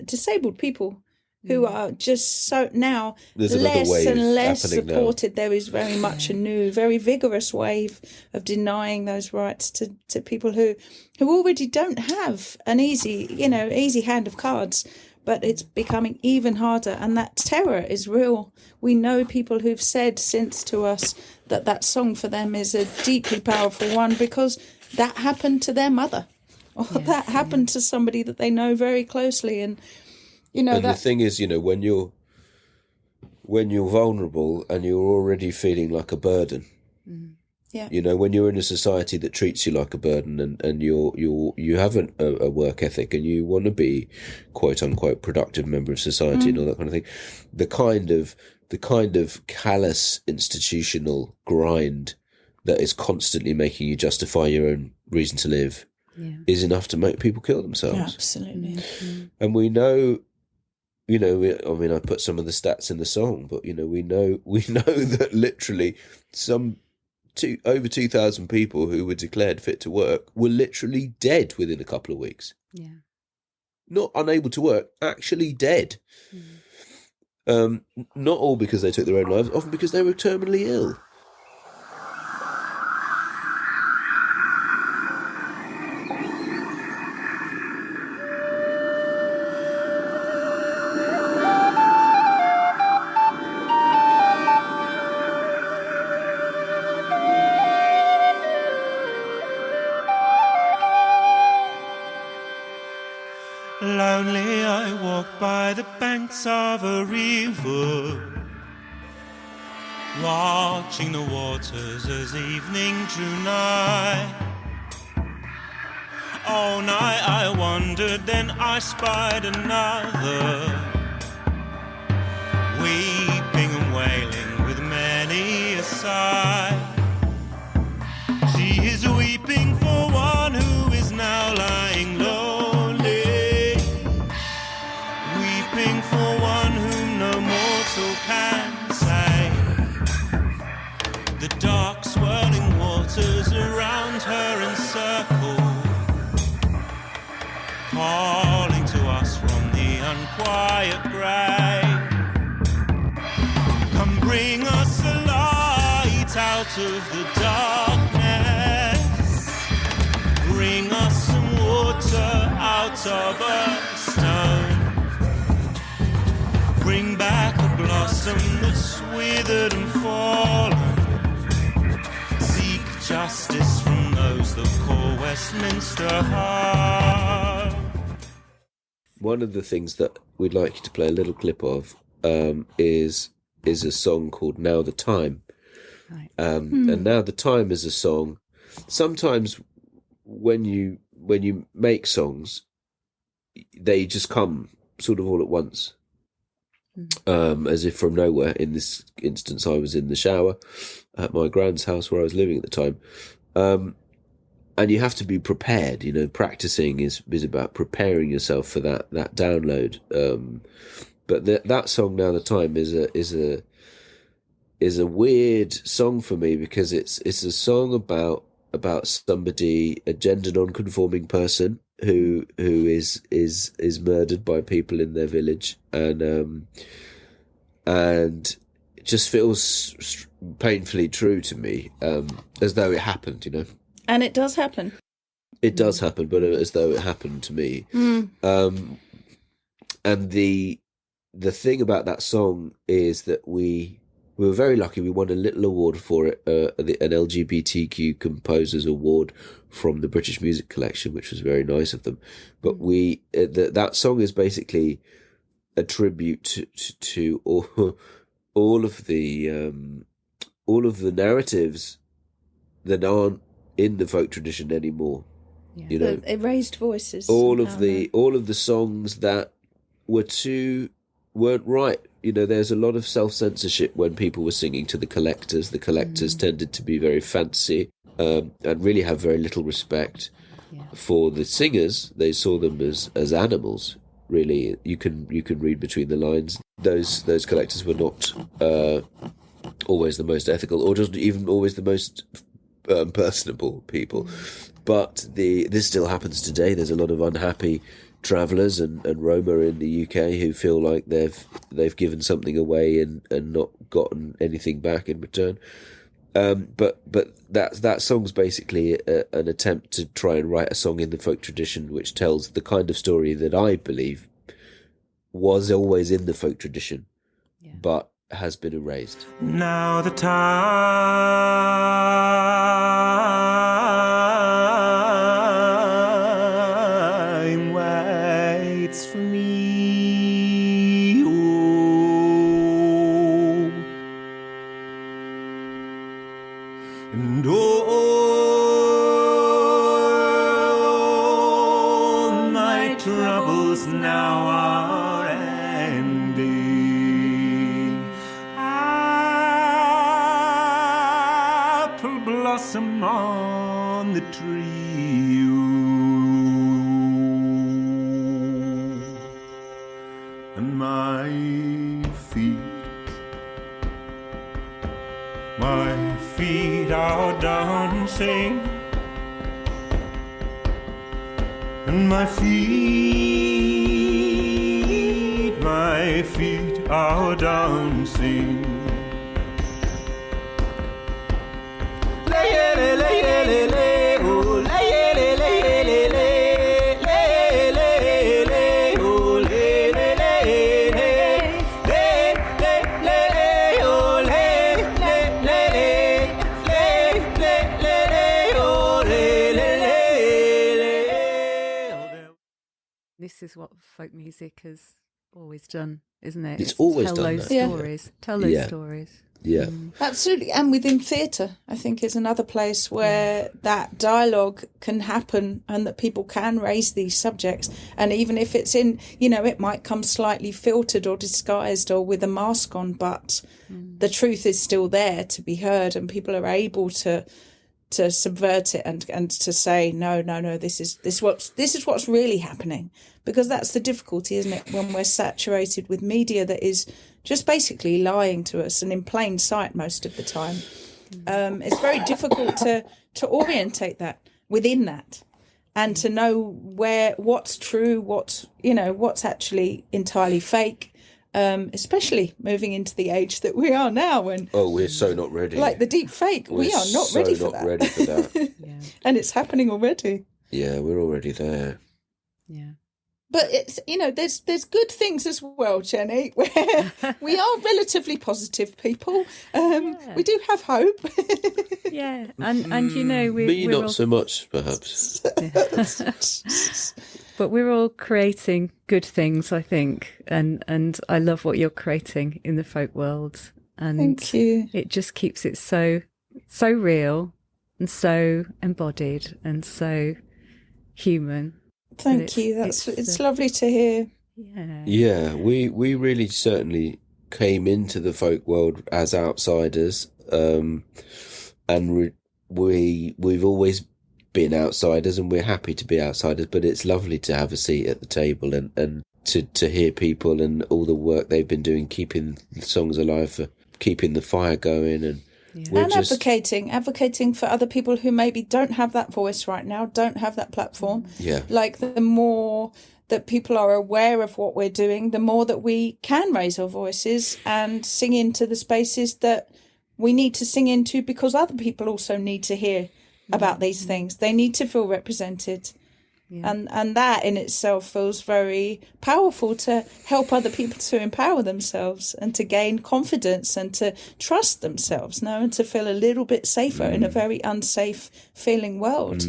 disabled people who are just so now less and less supported. Now. There is very much a new, very vigorous wave of denying those rights to people who already don't have an easy hand of cards. But it's becoming even harder, and that terror is real. We know people who've said since to us that song for them is a deeply powerful one, because that happened to their mother, or that happened to somebody that they know very closely. And the thing is, when you're vulnerable and you're already feeling like a burden, when you're in a society that treats you like a burden, and you have a work ethic, and you want to be quote unquote productive member of society and all that kind of thing, the kind of callous institutional grind that is constantly making you justify your own reason to live is enough to make people kill themselves. Absolutely. And we know. I put some of the stats in the song, but we know that literally over 2,000 people who were declared fit to work were literally dead within a couple of weeks. Yeah. Not unable to work, actually dead. Not all because they took their own lives, often because they were terminally ill. Lonely I walk by the banks of a river, watching the waters as evening drew nigh. All night I wondered, then I spied another, weeping and wailing with many a sigh. She is weeping for one who is now lying low, for one whom no mortal can save. The dark swirling waters around her encircle, calling to us from the unquiet grave. Come bring us a light out of the darkness, bring us hearts of a stone. Bring back a blossom that's withered and fallen. Seek justice from those that call Westminster home. One of the things that we'd like you to play a little clip of is a song called Now the Time. Right. And Now the Time is a song. Sometimes when you make songs, they just come sort of all at once. As if from nowhere. In this instance, I was in the shower at my grand's house where I was living at the time. And you have to be prepared, practicing is about preparing yourself for that download. But that song, Now the Time, is a weird song for me, because it's a song about somebody, a gender non-conforming person who is murdered by people in their village, and it just feels painfully true to me, as though it happened, And it does happen. It does happen, but as though it happened to me. And the thing about that song is that we were very lucky. We won a little award for it, an LGBTQ Composers Award from the British Music Collection, which was very nice of them. But that song is basically a tribute to all of the narratives that aren't in the folk tradition anymore. The erased voices. All of the songs that weren't right. There's a lot of self-censorship when people were singing to the collectors. The collectors tended to be very fancy and really have very little respect for the singers. They saw them as animals. Really, you can read between the lines. Those collectors were not always the most ethical, or just even always the most personable people. But this still happens today. There's a lot of unhappy travellers and Roma in the UK who feel like they've given something away and not gotten anything back in return. But that song's basically an attempt to try and write a song in the folk tradition which tells the kind of story that I believe was always in the folk tradition, but has been erased. Now the time waits for me. Oh. And all my troubles now are ending. Apple blossom on the tree, and my feet are dancing, and my feet are dancing. This is what folk music has always done, isn't it? It's always tell done those that. stories. Tell those stories. Yeah. Absolutely. And within theatre, I think, is another place where that dialogue can happen and that people can raise these subjects. And even if it's in, it might come slightly filtered or disguised or with a mask on, but the truth is still there to be heard, and people are able to subvert it and to say, no, this is what's really happening. Because that's the difficulty, isn't it, when we're saturated with media that is just basically lying to us and in plain sight most of the time. It's very difficult to orientate that within that, and to know what's true, what's actually entirely fake. Especially moving into the age that we are now, when we're so not ready. Like the deep fake, we are not ready for that. Ready for that. And it's happening already. Yeah, we're already there. Yeah. But it's, there's good things as well, Jenny, where we are relatively positive people. We do have hope. Yeah, and me we're not all, so much, perhaps. but we're all creating good things, I think, and I love what you're creating in the folk world, and Thank you. it just keeps it so real and so embodied and so human. Thank you. It's lovely to hear. Yeah, we really certainly came into the folk world as outsiders, and we've always been outsiders, and we're happy to be outsiders. But it's lovely to have a seat at the table and to hear people and all the work they've been doing, keeping the songs alive, for keeping the fire going, and advocating for other people who maybe don't have that voice right now, don't have that platform. Yeah. Like, the more that people are aware of what we're doing, the more that we can raise our voices and sing into the spaces that we need to sing into, because other people also need to hear about these things. They need to feel represented. Yeah. And that in itself feels very powerful, to help other people to empower themselves and to gain confidence and to trust themselves now, and to feel a little bit safer in a very unsafe feeling world.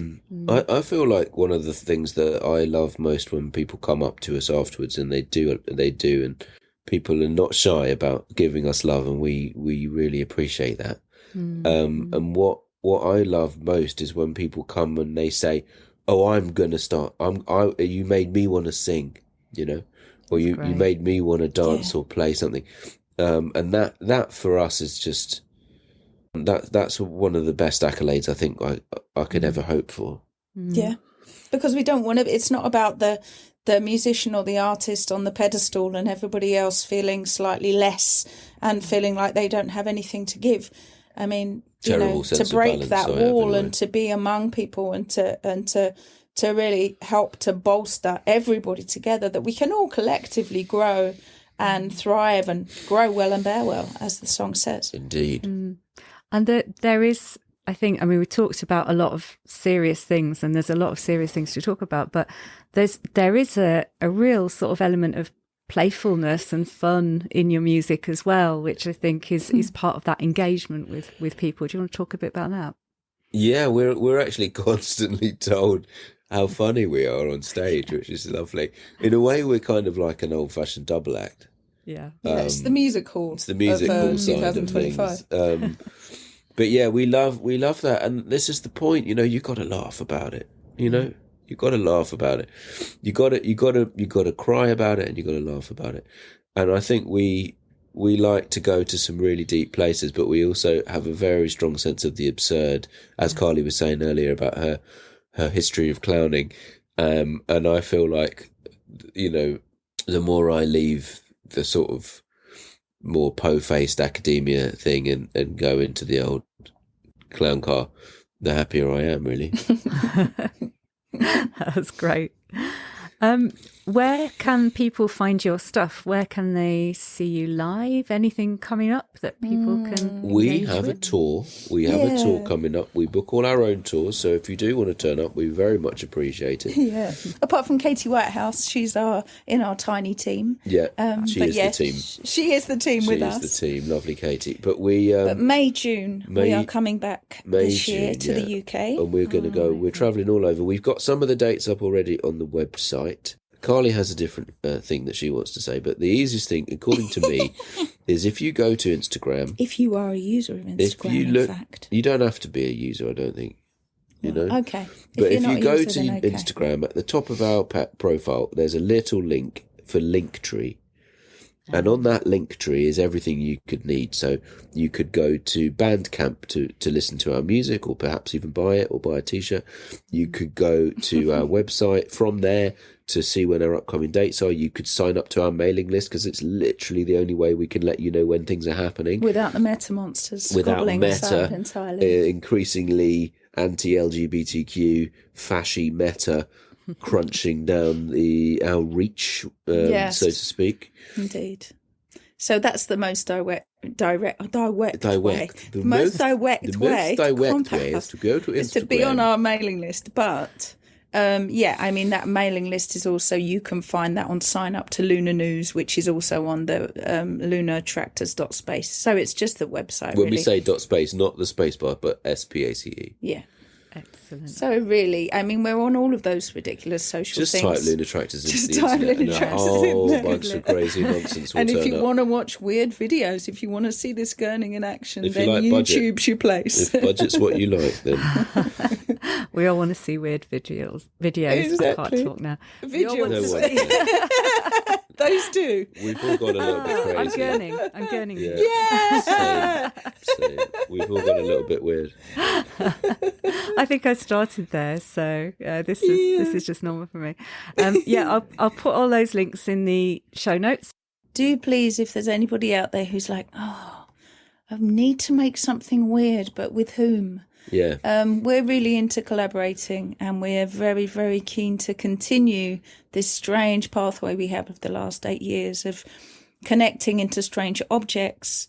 I feel like one of the things that I love most when people come up to us afterwards, and they do, and people are not shy about giving us love, and we really appreciate that. And what I love most is when people come and they say, "Oh, I'm gonna start. You made me want to sing, or you made me want to dance or play something," and that for us is just that's one of the best accolades I think I could ever hope for. Yeah, because we don't want to. It's not about the musician or the artist on the pedestal and everybody else feeling slightly less and feeling like they don't have anything to give. I mean, to break that wall and to be among people and to really help to bolster everybody together, that we can all collectively grow and thrive and grow well and bear well, as the song says. Indeed. And there is, I think, we talked about a lot of serious things, and there's a lot of serious things to talk about, but there is a real sort of element of playfulness and fun in your music as well, which I think is part of that engagement with people. Do you want to talk a bit about that? Yeah, we're actually constantly told how funny we are on stage, which is lovely. In a way, we're kind of like an old-fashioned double act. Yeah, it's the music hall. It's the music hall side of things. But yeah, we love that, and this is the point. You got to laugh about it. You got to laugh about it. You got to cry about it, and you got to laugh about it. And I think we like to go to some really deep places, but we also have a very strong sense of the absurd, as Carli was saying earlier about her history of clowning. And I feel like, the more I leave the sort of more po-faced academia thing and go into the old clown car, the happier I am, really. That's great. Where can people find your stuff? Where can they see you live? Anything coming up that people can We have a tour. We have a tour coming up. We book all our own tours, so if you do want to turn up, we very much appreciate it. Yeah. Apart from Katie Whitehouse, she's in our tiny team. Yeah, she is the team. She is the team with us. She is the team. Lovely Katie. But we... but May, June, we are coming back this year to the UK. And we're going to go... We're travelling all over. We've got some of the dates up already on the website. Carli has a different thing that she wants to say, but the easiest thing, according to me, is if you go to Instagram... If you are a user of Instagram, in fact. You don't have to be a user, I don't think. Okay. But if you go to Instagram, at the top of our profile, there's a little link for Linktree. And on that Linktree is everything you could need. So you could go to Bandcamp to listen to our music, or perhaps even buy it or buy a T-shirt. You could go to our website from there to see when our upcoming dates are. You could sign up to our mailing list, because it's literally the only way we can let you know when things are happening. Without the meta monsters. Without meta, entirely. Increasingly anti-LGBTQ, fashy meta crunching down our reach, yes, so to speak. Indeed. So that's the most direct way. The most direct way is to go to Instagram. Is to be on our mailing list, but I mean, that mailing list is also, you can find that on Sign Up to Lunar News, which is also on the Lunatraktors.space. So it's just the website, When really. we say .space, not the space bar, but SPACE. Yeah. Excellent. So really, I mean, we're on all of those ridiculous social Just things. type Lunatraktors into Just the type internet and a Lunatraktors in whole there. bunch of crazy nonsense will And if turn you up. want to watch weird videos, if you want to see this gurning in action, If you then like budget. YouTube's your place. If budget's what you like, then We all want to see weird videos. I Exactly. can't talk now. We all want Visuals. No to one see- Those two. we've all got a little bit I'm crazy. gurning. Yeah. Yeah. Same. We've all got a little bit weird. I think I started there, so this is just normal for me. I'll put all those links in the show notes. Do please, if there's anybody out there who's like, oh, I need to make something weird, but with whom? Yeah. We're really into collaborating, and we're very, very keen to continue this strange pathway we have of the last 8 years of connecting into strange objects,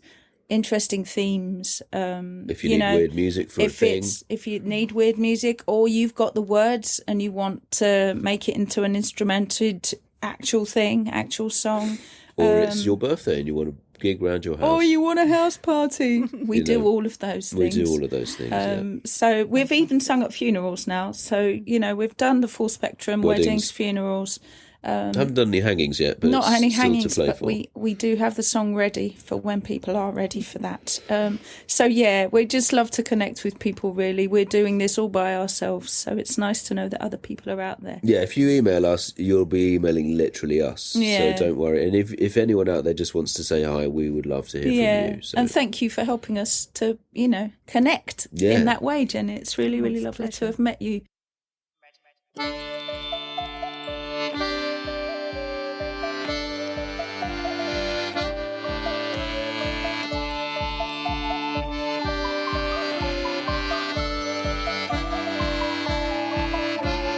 interesting themes. If you need weird music for a thing. If you need weird music, or you've got the words and you want to make it into an instrumented actual thing, actual song. Or it's your birthday and you want to gig around your house. Or you want a house party. We do know, all of those things. We do all of those things, So we've even sung at funerals now. So, we've done the full spectrum, weddings funerals. I haven't done any hangings yet, but Not it's any still hangings, to play but for. we do have the song ready for when people are ready for that. We just love to connect with people, really. We're doing this all by ourselves, so it's nice to know that other people are out there. Yeah, if you email us, you'll be emailing literally us. Yeah. So don't worry. And if anyone out there just wants to say hi, we would love to hear from you. So. And thank you for helping us to, connect in that way, Jenny. It's really, really lovely to have met you.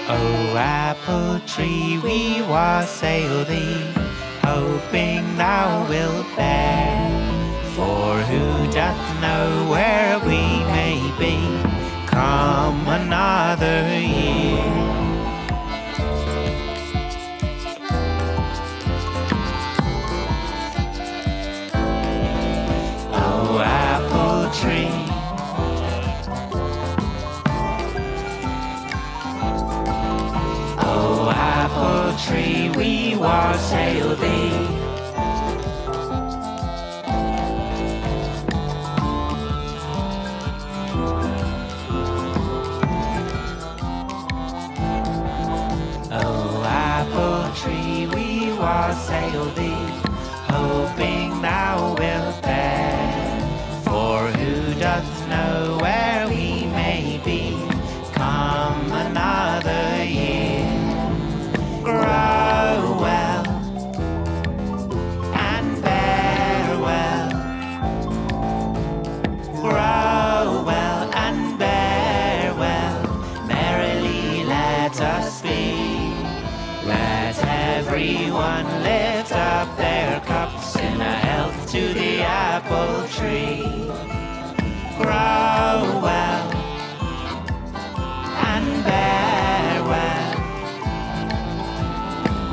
Oh, apple tree, we wassail thee, hoping thou wilt bear. For who doth know where we may be, come another year. Oh, apple tree, oh, apple tree, we wassail thee. Oh, apple tree, we wassail thee, hoping thou wilt bear. For who doth know where we may be, come another year. Grow well and bear well. Grow well and bear well. Merrily let us be. Let everyone lift up their cups in a health to the apple tree. Grow well and bear well.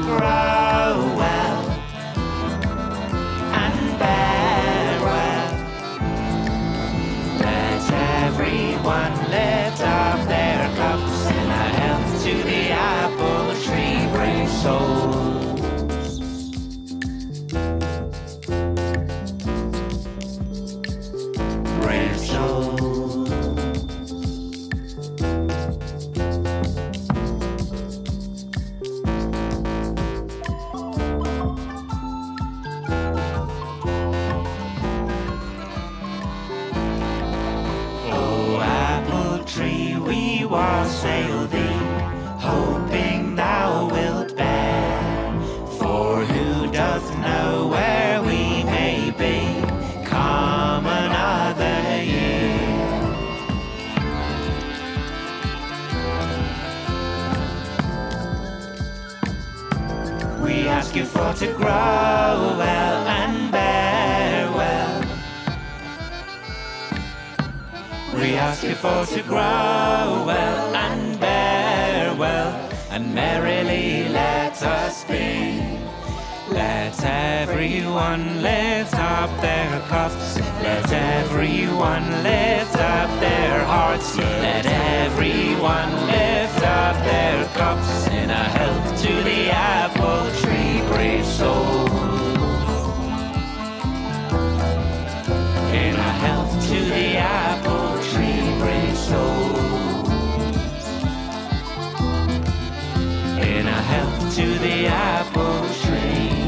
Grow well and bear well. Let everyone lift up their cups in a health to the apple tree. Brave souls. Brave souls. Oh, apple tree, we wassail thee, hoping thou wilt bear. For who doth know where we may be, come another year. We ask you for to grow well and bear well. We ask you for to grow well and bear well. and merrily let us be. Let everyone lift up their cups, let everyone lift up their hearts, let everyone lift up their cups, in a health to the apple tree, brave souls. In a health to the apple tree, brave souls. In a health to the apple tree.